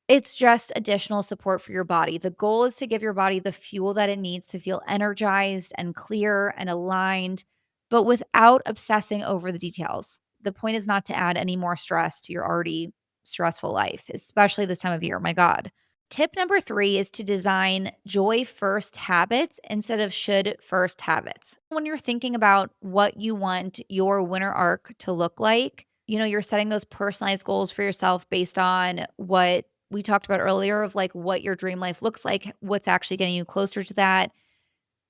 It's just additional support for your body. The goal is to give your body the fuel that it needs to feel energized and clear and aligned, but without obsessing over the details. The point is not to add any more stress to your already stressful life, especially this time of year. My God. Tip number 3 is to design joy first habits instead of should first habits. When you're thinking about what you want your winter arc to look like, you're setting those personalized goals for yourself based on what we talked about earlier of like what your dream life looks like, what's actually getting you closer to that.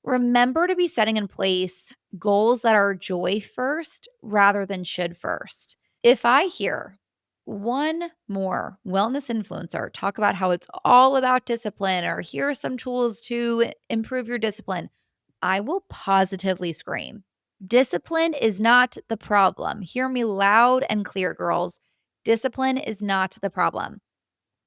Remember to be setting in place goals that are joy first rather than should first. If I hear one more wellness influencer talk about how it's all about discipline or here are some tools to improve your discipline, I will positively scream. Discipline is not the problem. Hear me loud and clear, girls. Discipline is not the problem.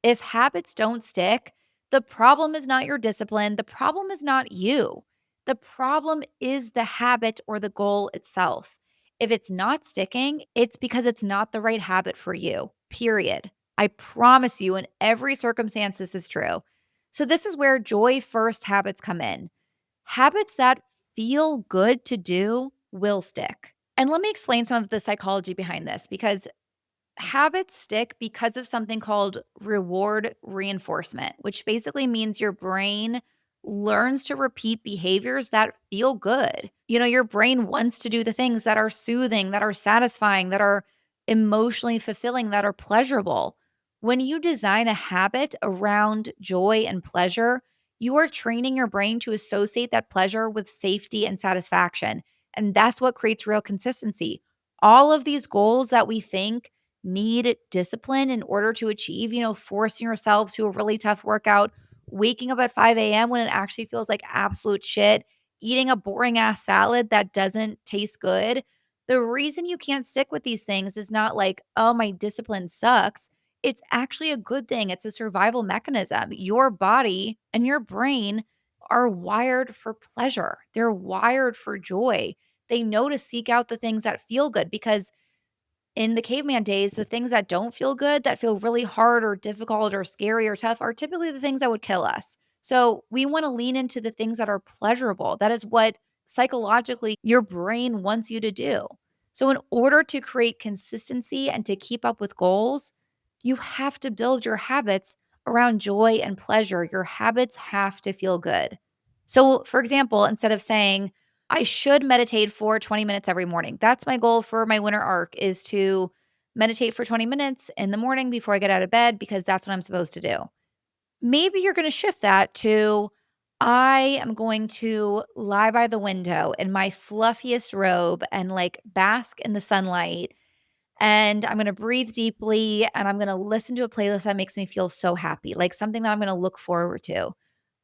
If habits don't stick, the problem is not your discipline. The problem is not you. The problem is the habit or the goal itself. If it's not sticking, it's because it's not the right habit for you, period. I promise you, in every circumstance, this is true. So, this is where joy first habits come in. Habits that feel good to do will stick. And let me explain some of the psychology behind this because habits stick because of something called reward reinforcement, which basically means your brain learns to repeat behaviors that feel good. Your brain wants to do the things that are soothing, that are satisfying, that are emotionally fulfilling, that are pleasurable. When you design a habit around joy and pleasure, you are training your brain to associate that pleasure with safety and satisfaction. And that's what creates real consistency. All of these goals that we think need discipline in order to achieve, forcing yourself to a really tough workout waking up at 5 a.m. when it actually feels like absolute shit, eating a boring ass salad that doesn't taste good. The reason you can't stick with these things is not like, oh, my discipline sucks. It's actually a good thing. It's a survival mechanism. Your body and your brain are wired for pleasure, they're wired for joy. They know to seek out the things that feel good because in the caveman days, the things that don't feel good, that feel really hard or difficult or scary or tough, are typically the things that would kill us. So we want to lean into the things that are pleasurable. That is what psychologically your brain wants you to do. So, in order to create consistency and to keep up with goals, you have to build your habits around joy and pleasure. Your habits have to feel good. So, for example, instead of saying, I should meditate for 20 minutes every morning. That's my goal for my winter arc is to meditate for 20 minutes in the morning before I get out of bed because that's what I'm supposed to do. Maybe you're going to shift that to I am going to lie by the window in my fluffiest robe and like bask in the sunlight and I'm gonna breathe deeply and I'm gonna listen to a playlist that makes me feel so happy, like something that I'm gonna look forward to.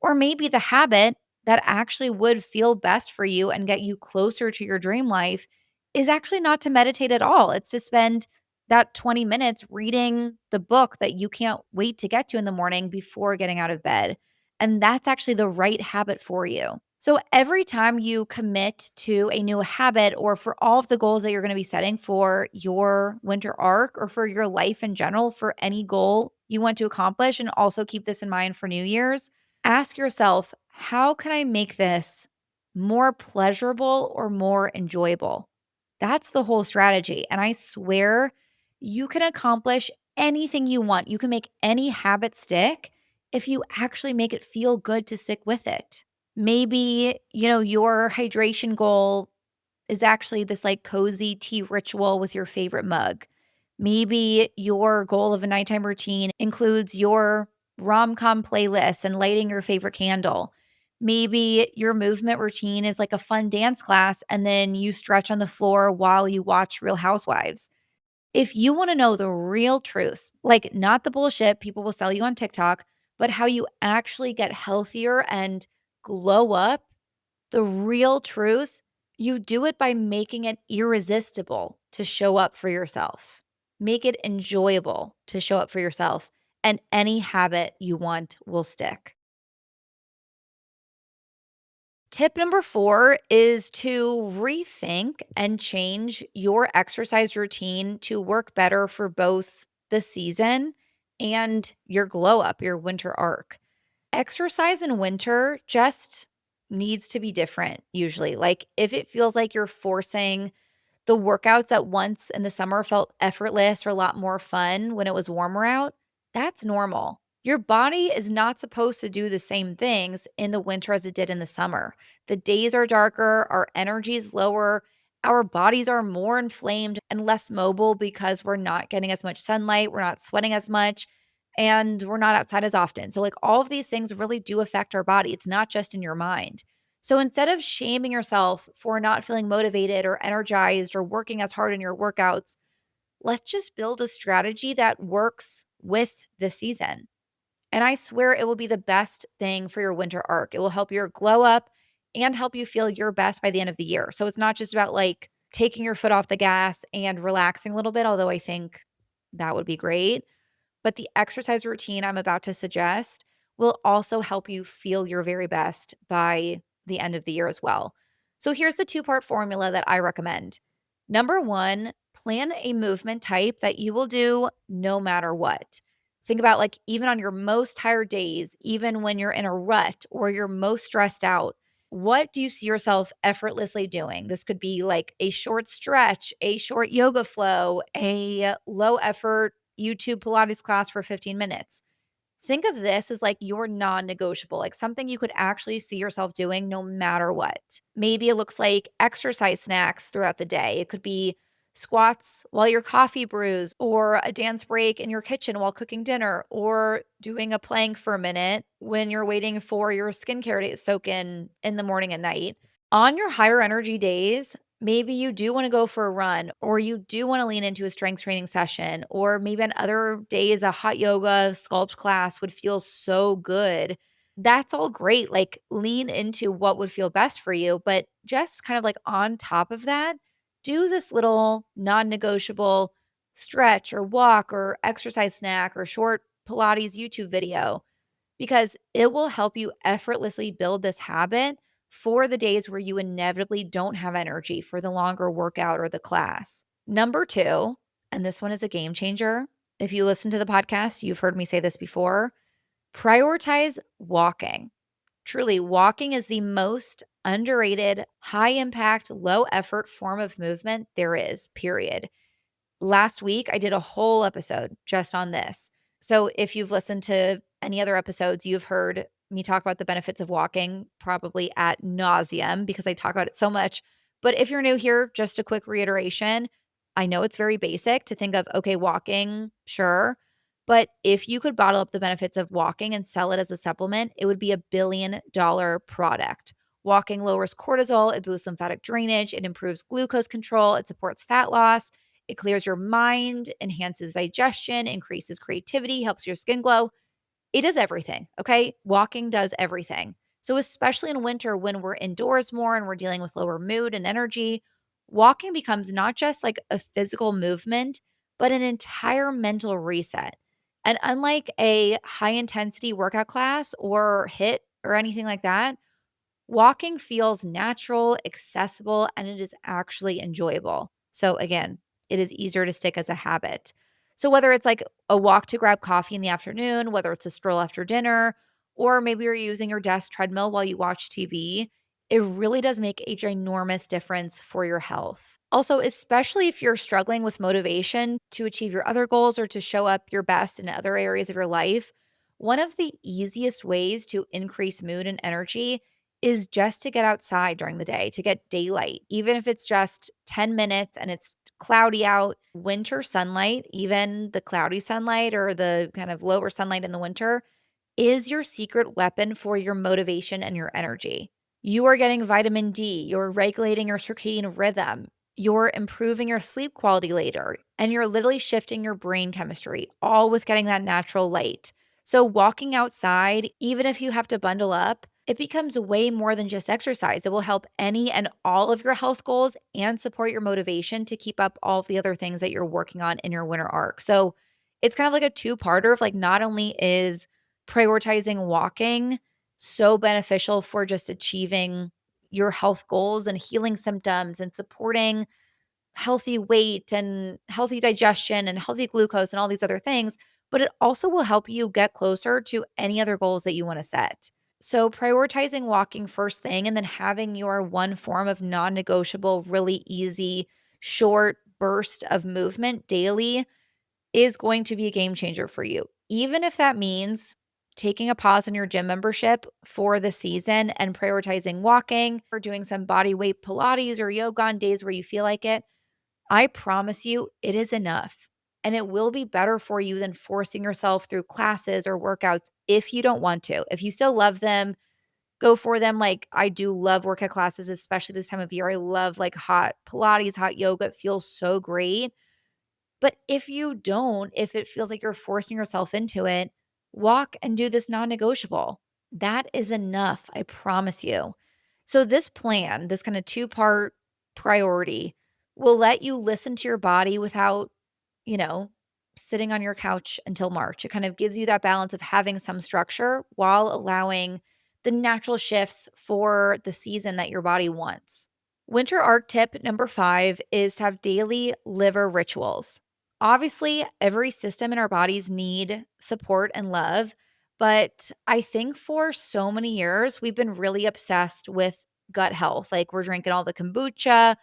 Or maybe the habit that actually would feel best for you and get you closer to your dream life is actually not to meditate at all. It's to spend that 20 minutes reading the book that you can't wait to get to in the morning before getting out of bed. And that's actually the right habit for you. So every time you commit to a new habit or for all of the goals that you're going to be setting for your winter arc or for your life in general, for any goal you want to accomplish, and also keep this in mind for New Year's, ask yourself, how can I make this more pleasurable or more enjoyable? That's the whole strategy. And I swear you can accomplish anything you want. You can make any habit stick if you actually make it feel good to stick with it. Maybe, your hydration goal is actually this like cozy tea ritual with your favorite mug. Maybe your goal of a nighttime routine includes your rom-com playlist and lighting your favorite candle. Maybe your movement routine is like a fun dance class and then you stretch on the floor while you watch Real Housewives. If you want to know the real truth, like not the bullshit people will sell you on TikTok, but how you actually get healthier and glow up, the real truth, you do it by making it irresistible to show up for yourself. Make it enjoyable to show up for yourself, and any habit you want will stick. Tip number 4 is to rethink and change your exercise routine to work better for both the season and your glow up, your winter arc. Exercise in winter just needs to be different usually. Like if it feels like you're forcing the workouts that once in the summer felt effortless or a lot more fun when it was warmer out, that's normal. Your body is not supposed to do the same things in the winter as it did in the summer. The days are darker, our energy is lower, our bodies are more inflamed and less mobile because we're not getting as much sunlight, we're not sweating as much, and we're not outside as often. So, like, all of these things really do affect our body. It's not just in your mind. So instead of shaming yourself for not feeling motivated or energized or working as hard in your workouts, let's just build a strategy that works with the season. And I swear it will be the best thing for your winter arc. It will help your glow up and help you feel your best by the end of the year. So it's not just about like taking your foot off the gas and relaxing a little bit, although I think that would be great. But the exercise routine I'm about to suggest will also help you feel your very best by the end of the year as well. So here's the two-part formula that I recommend. Number 1, plan a movement type that you will do no matter what. Think about like even on your most tired days, even when you're in a rut or you're most stressed out, what do you see yourself effortlessly doing? This could be like a short stretch, a short yoga flow, a low effort YouTube Pilates class for 15 minutes. Think of this as like your non negotiable, like something you could actually see yourself doing no matter what. Maybe it looks like exercise snacks throughout the day. It could be squats while your coffee brews, or a dance break in your kitchen while cooking dinner, or doing a plank for a minute when you're waiting for your skincare to soak in the morning and night. On your higher energy days, maybe you do want to go for a run or you do want to lean into a strength training session, or maybe on other days, a hot yoga sculpt class would feel so good. That's all great. Like, lean into what would feel best for you, but just kind of like on top of that, do this little non negotiable stretch or walk or exercise snack or short Pilates YouTube video because it will help you effortlessly build this habit for the days where you inevitably don't have energy for the longer workout or the class. Number two, and this one is a game changer. If you listen to the podcast, you've heard me say this before. Prioritize walking. Truly, walking is the most underrated, high impact, low effort form of movement there is, period. Last week, I did a whole episode just on this. So if you've listened to any other episodes, you've heard me talk about the benefits of walking probably at nauseum because I talk about it so much. But if you're new here, just a quick reiteration. I know it's very basic to think of, okay, walking, sure. But if you could bottle up the benefits of walking and sell it as a supplement, it would be $1 billion product. Walking lowers cortisol, it boosts lymphatic drainage, it improves glucose control, it supports fat loss, it clears your mind, enhances digestion, increases creativity, helps your skin glow. It does everything, okay? Walking does everything. So, especially in winter when we're indoors more and we're dealing with lower mood and energy, walking becomes not just like a physical movement, but an entire mental reset. And unlike a high intensity workout class or hit or anything like that, walking feels natural, accessible, and it is actually enjoyable. So, again, it is easier to stick as a habit. So, whether it's like a walk to grab coffee in the afternoon, whether it's a stroll after dinner, or maybe you're using your desk treadmill while you watch TV, it really does make a ginormous difference for your health. Also, especially if you're struggling with motivation to achieve your other goals or to show up your best in other areas of your life, one of the easiest ways to increase mood and energy is just to get outside during the day, to get daylight, even if it's just 10 minutes and it's cloudy out. Winter sunlight, even the cloudy sunlight or the kind of lower sunlight in the winter, is your secret weapon for your motivation and your energy. You are getting vitamin D, you're regulating your circadian rhythm, you're improving your sleep quality later, and you're literally shifting your brain chemistry, all with getting that natural light. So, walking outside, even if you have to bundle up, it becomes way more than just exercise. It will help any and all of your health goals and support your motivation to keep up all of the other things that you're working on in your winter arc. So, it's kind of like a two-parter of like not only is prioritizing walking so beneficial for just achieving your health goals and healing symptoms and supporting healthy weight and healthy digestion and healthy glucose and all these other things, but it also will help you get closer to any other goals that you want to set. So, prioritizing walking first thing and then having your one form of non negotiable, really easy, short burst of movement daily is going to be a game changer for you. Even if that means taking a pause in your gym membership for the season and prioritizing walking or doing some body weight Pilates or yoga on days where you feel like it, I promise you it is enough. And it will be better for you than forcing yourself through classes or workouts if you don't want to. If you still love them, go for them. Like I do love workout classes, especially this time of year. I love like hot Pilates, hot yoga. It feels so great. But if you don't, if it feels like you're forcing yourself into it, walk and do this non negotiable. That is enough, I promise you. So, this plan, this kind of two-part priority, will let you listen to your body without, you know, sitting on your couch until March. It kind of gives you that balance of having some structure while allowing the natural shifts for the season that your body wants. Winter arc tip number 5 is to have daily liver rituals. Obviously, every system in our bodies need support and love, but I think for so many years we've been really obsessed with gut health. Like we're drinking all the kombucha,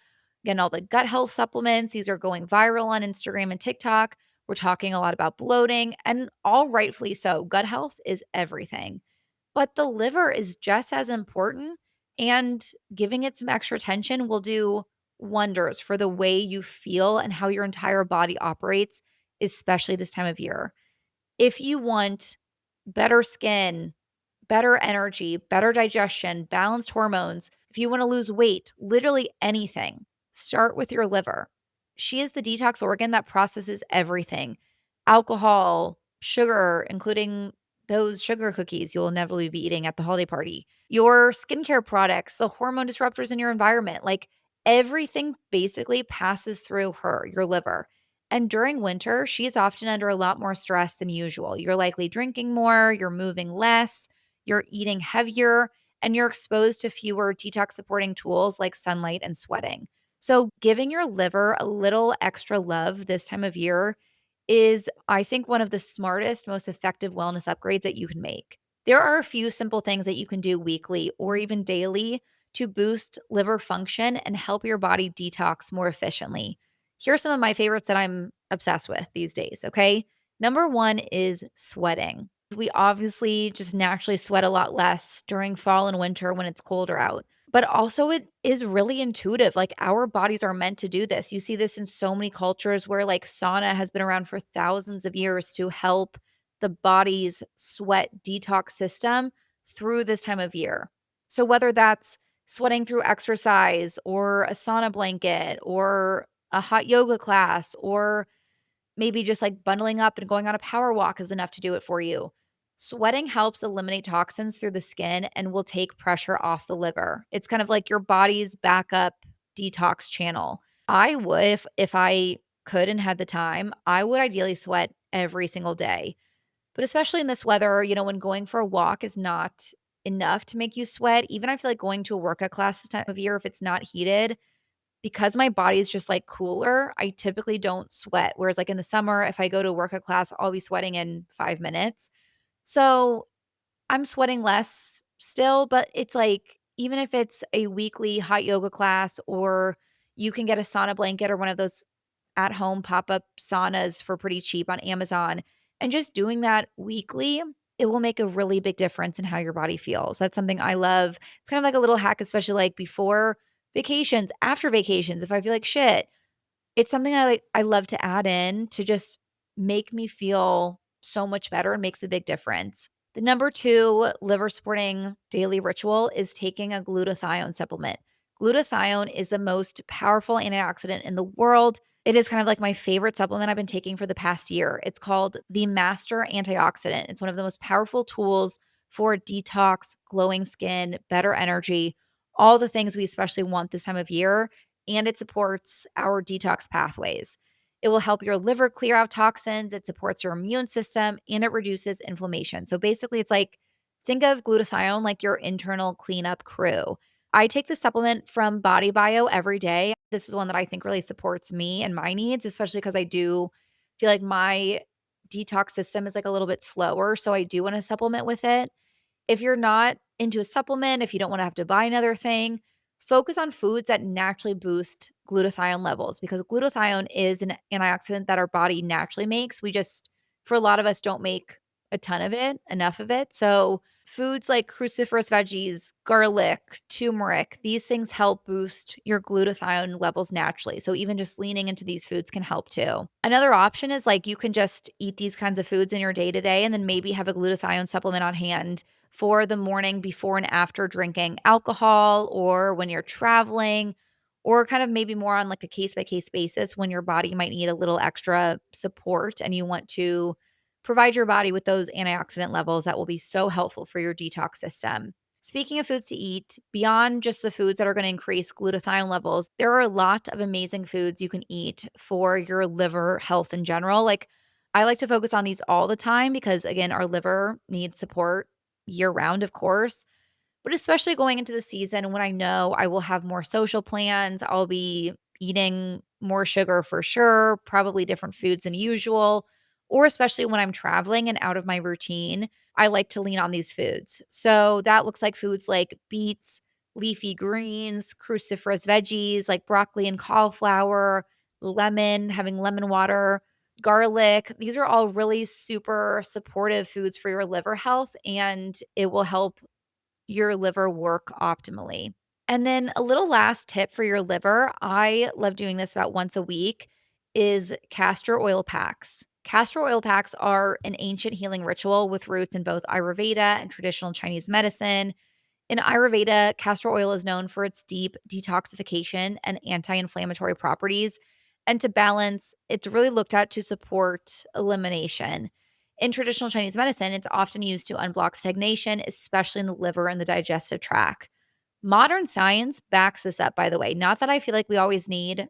getting all the gut health supplements. These are going viral on Instagram and TikTok. We're talking a lot about bloating, and all rightfully so. Gut health is everything. But the liver is just as important, and giving it some extra attention will do wonders for the way you feel and how your entire body operates, especially this time of year. If you want better skin, better energy, better digestion, balanced hormones, if you want to lose weight, literally anything, start with your liver. She is the detox organ that processes everything: alcohol, sugar, including those sugar cookies you'll inevitably be eating at the holiday party, your skincare products, the hormone disruptors in your environment, like everything basically passes through her, your liver. And during winter, she's often under a lot more stress than usual. You're likely drinking more, you're moving less, you're eating heavier, and you're exposed to fewer detox supporting tools like sunlight and sweating. So, giving your liver a little extra love this time of year is, I think, one of the smartest, most effective wellness upgrades that you can make. There are a few simple things that you can do weekly or even daily to boost liver function and help your body detox more efficiently. Here are some of my favorites that I'm obsessed with these days, okay? Number one is sweating. We obviously just naturally sweat a lot less during fall and winter when it's colder out. But also, it is really intuitive. Like, our bodies are meant to do this. You see this in so many cultures where, like, sauna has been around for thousands of years to help the body's sweat detox system through this time of year. So, whether that's sweating through exercise or a sauna blanket or a hot yoga class or maybe just like bundling up and going on a power walk is enough to do it for you. Sweating helps eliminate toxins through the skin and will take pressure off the liver. It's kind of like your body's backup detox channel. I would, if I could and had the time, I would ideally sweat every single day. But especially in this weather, when going for a walk is not enough to make you sweat, even I feel like going to a workout class this time of year, if it's not heated, because my body is just, like, cooler, I typically don't sweat, whereas, like, in the summer, if I go to a workout class, I'll be sweating in 5 minutes. So, I'm sweating less still, but it's like, even if it's a weekly hot yoga class or you can get a sauna blanket or one of those at-home pop-up saunas for pretty cheap on Amazon, and just doing that weekly, it will make a really big difference in how your body feels. That's something I love. It's kind of like a little hack, especially, like, before vacations, after vacations, if I feel like shit, it's something I love to add in to just make me feel so much better and makes a big difference. The number 2 liver supporting daily ritual is taking a glutathione supplement. Glutathione is the most powerful antioxidant in the world. It is kind of like my favorite supplement I've been taking for the past year. It's called the Master Antioxidant. It's one of the most powerful tools for detox, glowing skin, better energy, all the things we especially want this time of year, and it supports our detox pathways. It will help your liver clear out toxins, it supports your immune system, and it reduces inflammation. So basically, it's like, think of glutathione like your internal cleanup crew. I take this supplement from Body Bio every day. This is one that I think really supports me and my needs, especially because I do feel like my detox system is like a little bit slower. So I do want to supplement with it. If you're not into a supplement, if you don't wanna have to buy another thing, focus on foods that naturally boost glutathione levels because glutathione is an antioxidant that our body naturally makes. We just, for a lot of us, don't make a ton of it, enough of it. So, foods like cruciferous veggies, garlic, turmeric, these things help boost your glutathione levels naturally. So, even just leaning into these foods can help too. Another option is like you can just eat these kinds of foods in your day to day and then maybe have a glutathione supplement on hand for the morning before and after drinking alcohol or when you're traveling or kind of maybe more on like a case by case basis when your body might need a little extra support and you want to provide your body with those antioxidant levels that will be so helpful for your detox system. Speaking of foods to eat, beyond just the foods that are going to increase glutathione levels, there are a lot of amazing foods you can eat for your liver health in general. Like, I like to focus on these all the time because, again, our liver needs support year round, of course, but especially going into the season when I know I will have more social plans, I'll be eating more sugar for sure, probably different foods than usual, or especially when I'm traveling and out of my routine, I like to lean on these foods. So that looks like foods like beets, leafy greens, cruciferous veggies like broccoli and cauliflower, lemon, having lemon water, garlic. These are all really super supportive foods for your liver health, and it will help your liver work optimally. And then a little last tip for your liver, I love doing this about once a week, is castor oil packs. Castor oil packs are an ancient healing ritual with roots in both Ayurveda and traditional Chinese medicine. In Ayurveda, castor oil is known for its deep detoxification and anti inflammatory properties. And to balance, it's really looked at to support elimination. In traditional Chinese medicine, it's often used to unblock stagnation, especially in the liver and the digestive tract. Modern science backs this up, by the way. Not that I feel like we always need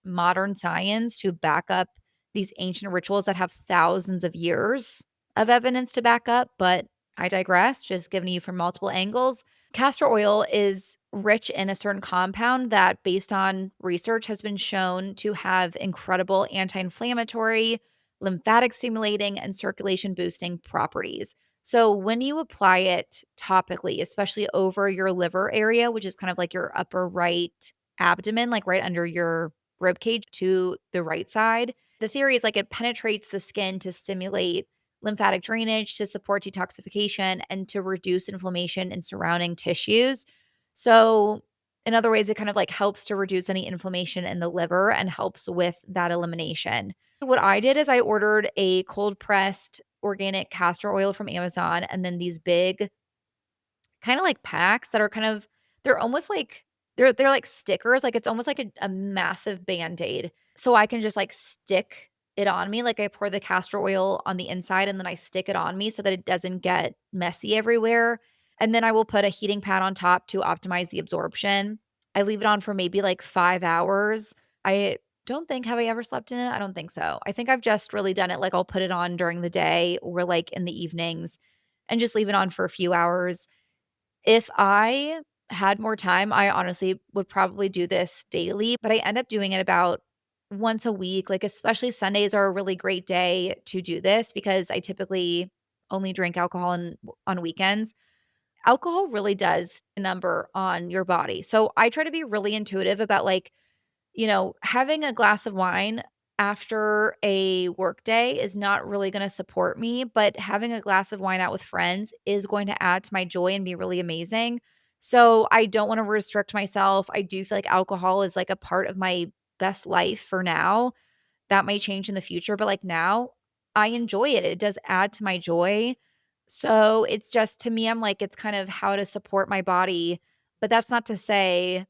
modern science to back up these ancient rituals that have thousands of years of evidence to back up, but I digress, just giving you from multiple angles. Castor oil is rich in a certain compound that, based on research, has been shown to have incredible anti inflammatory, lymphatic stimulating, and circulation boosting properties. So, when you apply it topically, especially over your liver area, which is kind of like your upper right abdomen, like right under your rib cage to the right side. The theory is like it penetrates the skin to stimulate lymphatic drainage, to support detoxification, and to reduce inflammation in surrounding tissues. So, in other ways, it kind of like helps to reduce any inflammation in the liver and helps with that elimination. What I did is I ordered a cold pressed organic castor oil from Amazon and then these big kinda like packs that are kind of they're almost like they're like stickers, like, it's almost like a massive Band-Aid, so I can just, like, stick it on me, like, I pour the castor oil on the inside, and then I stick it on me so that it doesn't get messy everywhere, and then I will put a heating pad on top to optimize the absorption. I leave it on for maybe, like, 5 hours. I don't think have I ever slept in it? I don't think so. I think I've just really done it, like, I'll put it on during the day or, like, in the evenings and just leave it on for a few hours. If I had more time, I honestly would probably do this daily, but I end up doing it about once a week. Like, especially Sundays are a really great day to do this because I typically only drink alcohol on weekends. Alcohol really does a number on your body. So I try to be really intuitive about like having a glass of wine after a work day is not really going to support me, but having a glass of wine out with friends is going to add to my joy and be really amazing. So I don't want to restrict myself. I do feel like alcohol is like a part of my best life for now. That might change in the future, but like now I enjoy it. It does add to my joy. So it's just to me, I'm like, it's kind of how to support my body. But that's not to say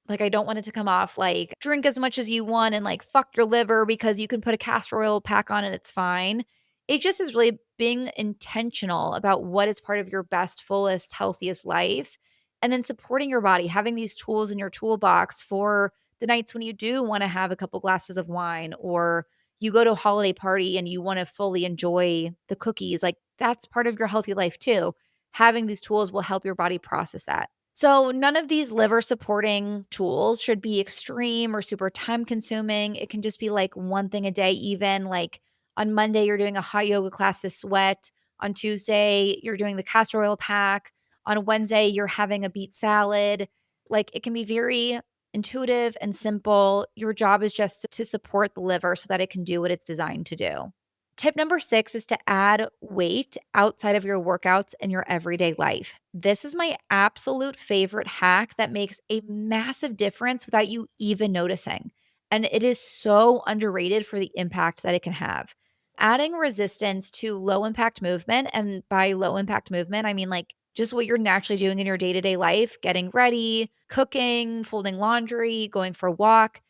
like, I don't want it to come off like, drink as much as you want and, like, fuck your liver because you can put a castor oil pack on and it's fine. It just is really being intentional about what is part of your best, fullest, healthiest life, and then supporting your body, having these tools in your toolbox for the nights when you do wanna have a couple glasses of wine or you go to a holiday party and you wanna fully enjoy the cookies, like, that's part of your healthy life too. Having these tools will help your body process that. So, none of these liver supporting tools should be extreme or super time consuming. It can just be like one thing a day, even like on Monday, you're doing a hot yoga class to sweat. On Tuesday, you're doing the castor oil pack. On Wednesday, you're having a beet salad. Like it can be very intuitive and simple. Your job is just to support the liver so that it can do what it's designed to do. Tip number 6 is to add weight outside of your workouts in your everyday life. This is my absolute favorite hack that makes a massive difference without you even noticing. And it is so underrated for the impact that it can have. Adding resistance to low impact movement, and by low impact movement, I mean like just what you're naturally doing in your day to day life, getting ready, cooking, folding laundry, going for a walk.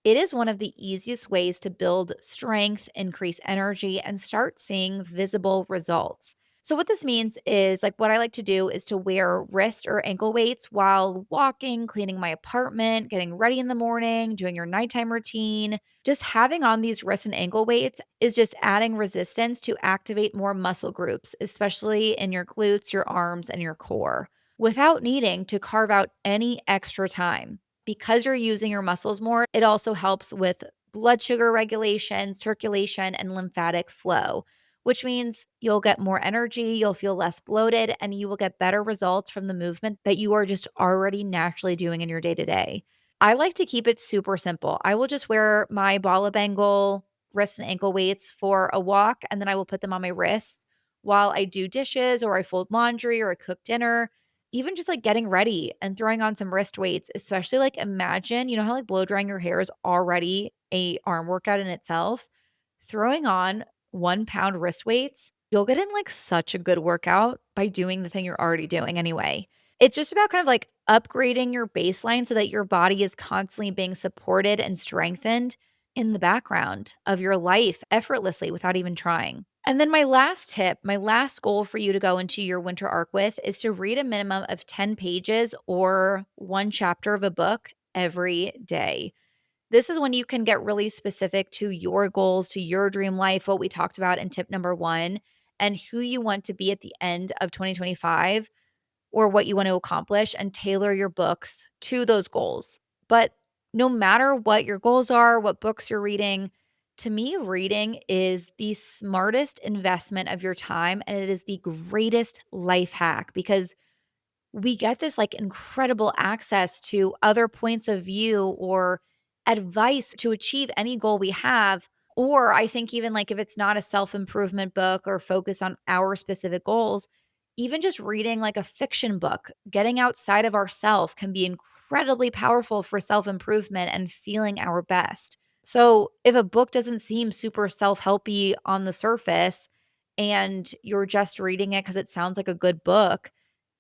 It is one of the easiest ways to build strength, increase energy, and start seeing visible results. So, what this means is like what I like to do is to wear wrist or ankle weights while walking, cleaning my apartment, getting ready in the morning, doing your nighttime routine. Just having on these wrist and ankle weights is just adding resistance to activate more muscle groups, especially in your glutes, your arms, and your core, without needing to carve out any extra time. Because you're using your muscles more, it also helps with blood sugar regulation, circulation, and lymphatic flow, which means you'll get more energy, you'll feel less bloated, and you will get better results from the movement that you are just already naturally doing in your day to day. I like to keep it super simple. I will just wear my bala bangle wrist and ankle weights for a walk, and then I will put them on my wrists while I do dishes or I fold laundry or I cook dinner. Even just, like, getting ready and throwing on some wrist weights, especially, like, imagine, how, like, blow drying your hair is already a arm workout in itself? Throwing on 1 pound wrist weights, you'll get in, like, such a good workout by doing the thing you're already doing anyway. It's just about kind of, like, upgrading your baseline so that your body is constantly being supported and strengthened in the background of your life effortlessly without even trying. And then my last tip, my last goal for you to go into your winter arc with is to read a minimum of 10 pages or one chapter of a book every day. This is when you can get really specific to your goals, to your dream life, what we talked about in tip number one, and who you want to be at the end of 2025 or what you want to accomplish and tailor your books to those goals. But no matter what your goals are, what books you're reading, to me, reading is the smartest investment of your time and it is the greatest life hack because we get this like incredible access to other points of view or advice to achieve any goal we have. Or I think, even like if it's not a self improvement book or focus on our specific goals, even just reading like a fiction book, getting outside of ourself can be incredibly powerful for self improvement and feeling our best. So if a book doesn't seem super self helpy on the surface and you're just reading it because it sounds like a good book,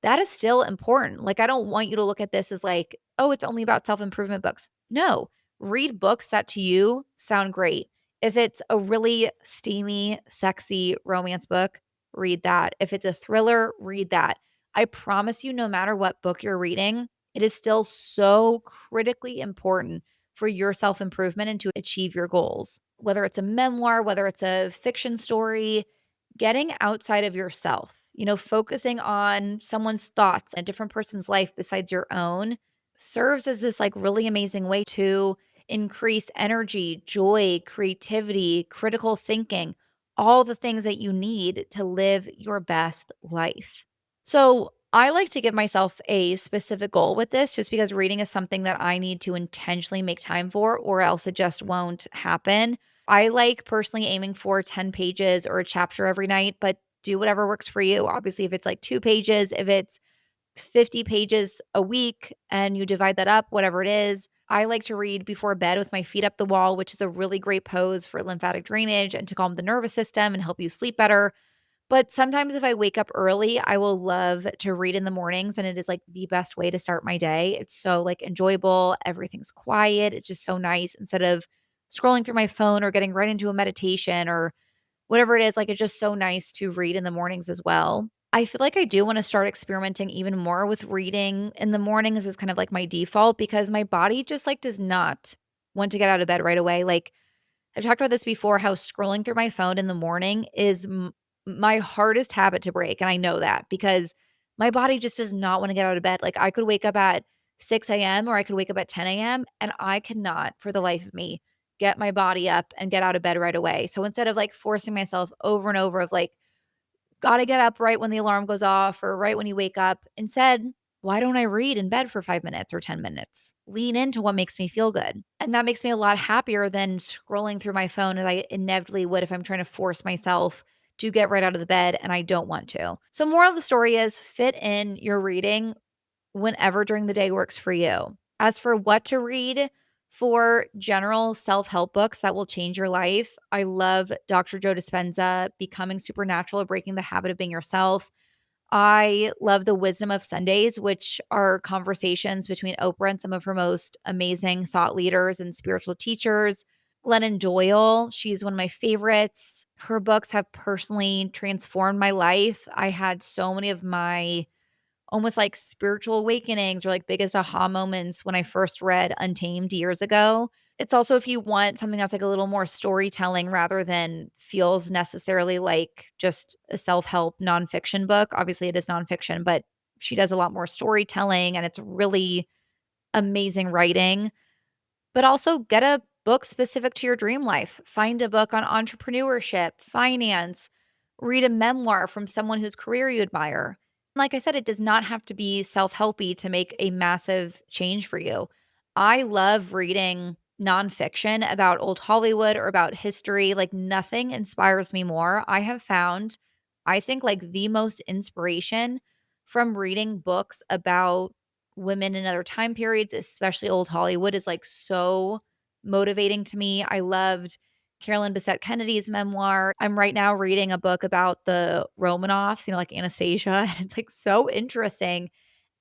that is still important. Like, I don't want you to look at this as like, oh, it's only about self improvement books. No, read books that to you sound great. If it's a really steamy, sexy romance book, read that. If it's a thriller, read that. I promise you, no matter what book you're reading, it is still so critically important for your self improvement and to achieve your goals. Whether it's a memoir, whether it's a fiction story, getting outside of yourself, focusing on someone's thoughts, a different person's life besides your own serves as this like really amazing way to increase energy, joy, creativity, critical thinking, all the things that you need to live your best life. So, I like to give myself a specific goal with this just because reading is something that I need to intentionally make time for, or else it just won't happen. I like personally aiming for 10 pages or a chapter every night, but do whatever works for you. Obviously, if it's like 2 pages, if it's 50 pages a week and you divide that up, whatever it is. I like to read before bed with my feet up the wall, which is a really great pose for lymphatic drainage and to calm the nervous system and help you sleep better. But sometimes if I wake up early, I will love to read in the mornings, and it is like the best way to start my day. It's so like enjoyable, everything's quiet, it's just so nice instead of scrolling through my phone or getting right into a meditation or whatever it is, like it's just so nice to read in the mornings as well. I feel like I do want to start experimenting even more with reading in the mornings as kind of like my default because my body just like does not want to get out of bed right away. Like I've talked about this before, how scrolling through my phone in the morning is my hardest habit to break. And I know that because my body just does not want to get out of bed. Like I could wake up at 6 a.m. or I could wake up at 10 a.m. and I cannot, for the life of me, get my body up and get out of bed right away. So instead of like forcing myself over and over of like, gotta get up right when the alarm goes off or right when you wake up. Instead, why don't I read in bed for 5 minutes or 10 minutes? Lean into what makes me feel good. And that makes me a lot happier than scrolling through my phone as I inevitably would if I'm trying to force myself to get right out of the bed and I don't want to. So, moral of the story is fit in your reading whenever during the day works for you. As for what to read for general self help books that will change your life, I love Dr. Joe Dispenza, Becoming Supernatural, Breaking the Habit of Being Yourself. I love The Wisdom of Sundays, which are conversations between Oprah and some of her most amazing thought leaders and spiritual teachers. Glennon Doyle, she's one of my favorites. Her books have personally transformed my life. I had so many of my almost like spiritual awakenings or like biggest aha moments when I first read Untamed years ago. It's also if you want something that's like a little more storytelling rather than feels necessarily like just a self-help nonfiction book. Obviously, it is nonfiction, but she does a lot more storytelling and it's really amazing writing. But also get a book specific to your dream life. Find a book on entrepreneurship, finance, read a memoir from someone whose career you admire. Like I said, it does not have to be self-helpy to make a massive change for you. I love reading nonfiction about old Hollywood or about history. Like nothing inspires me more. I have found, I think, like the most inspiration from reading books about women in other time periods, especially old Hollywood, is like so motivating to me. I loved Carolyn Bessette Kennedy's memoir. I'm right now reading a book about the Romanovs, like Anastasia, and it's like so interesting.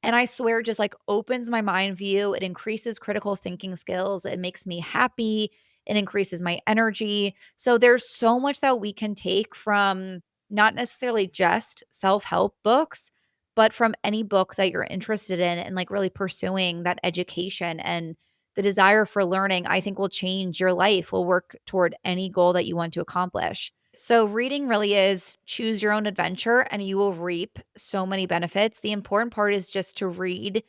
And I swear, it just like opens my mind view. It increases critical thinking skills. It makes me happy. It increases my energy. So there's so much that we can take from not necessarily just self-help books, but from any book that you're interested in and like really pursuing that education and the desire for learning, I think will change your life, will work toward any goal that you want to accomplish. So, reading really is choose your own adventure and you will reap so many benefits. The important part is just to read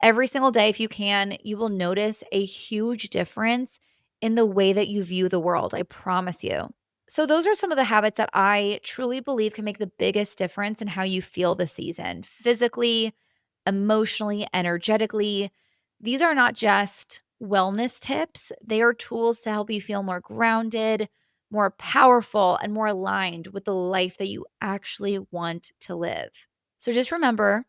every single day if you can. You will notice a huge difference in the way that you view the world. I promise you. So, those are some of the habits that I truly believe can make the biggest difference in how you feel this season physically, emotionally, energetically. These are not just wellness tips, they are tools to help you feel more grounded, more powerful, and more aligned with the life that you actually want to live. So just remember,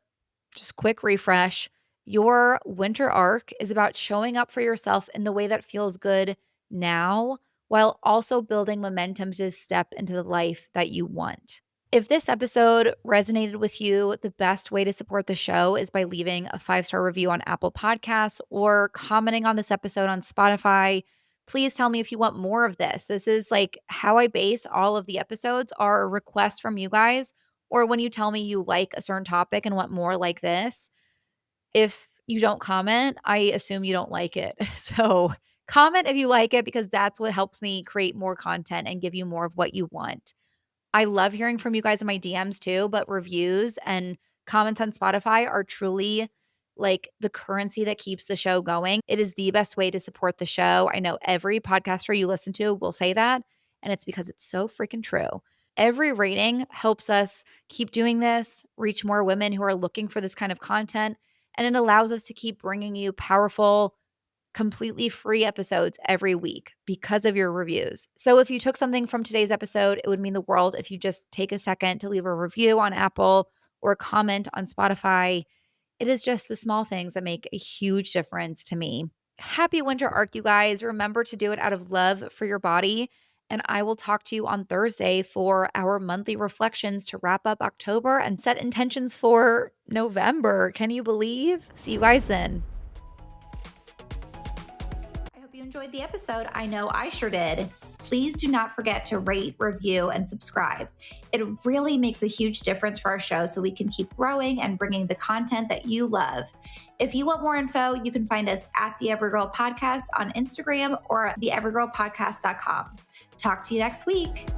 just quick refresh. Your winter arc is about showing up for yourself in the way that feels good now, while also building momentum to step into the life that you want. If this episode resonated with you, the best way to support the show is by leaving a 5-star review on Apple Podcasts or commenting on this episode on Spotify. Please tell me if you want more of this. This is like how I base all of the episodes are requests from you guys, or when you tell me you like a certain topic and want more like this. If you don't comment, I assume you don't like it. So comment if you like it because that's what helps me create more content and give you more of what you want. I love hearing from you guys in my DMs too, but reviews and comments on Spotify are truly like the currency that keeps the show going. It is the best way to support the show. I know every podcaster you listen to will say that, and it's because it's so freaking true. Every rating helps us keep doing this, reach more women who are looking for this kind of content, and it allows us to keep bringing you powerful, completely free episodes every week because of your reviews. So if you took something from today's episode, it would mean the world if you just take a second to leave a review on Apple or a comment on Spotify. It is just the small things that make a huge difference to me. Happy winter arc, you guys. Remember to do it out of love for your body. And I will talk to you on Thursday for our monthly reflections to wrap up October and set intentions for November. Can you believe? See you guys then. I hope you enjoyed the episode. I know I sure did. Please do not forget to rate, review, and subscribe. It really makes a huge difference for our show so we can keep growing and bringing the content that you love. If you want more info, you can find us at the Everygirl Podcast on Instagram or theeverygirlpodcast.com. Talk to you next week.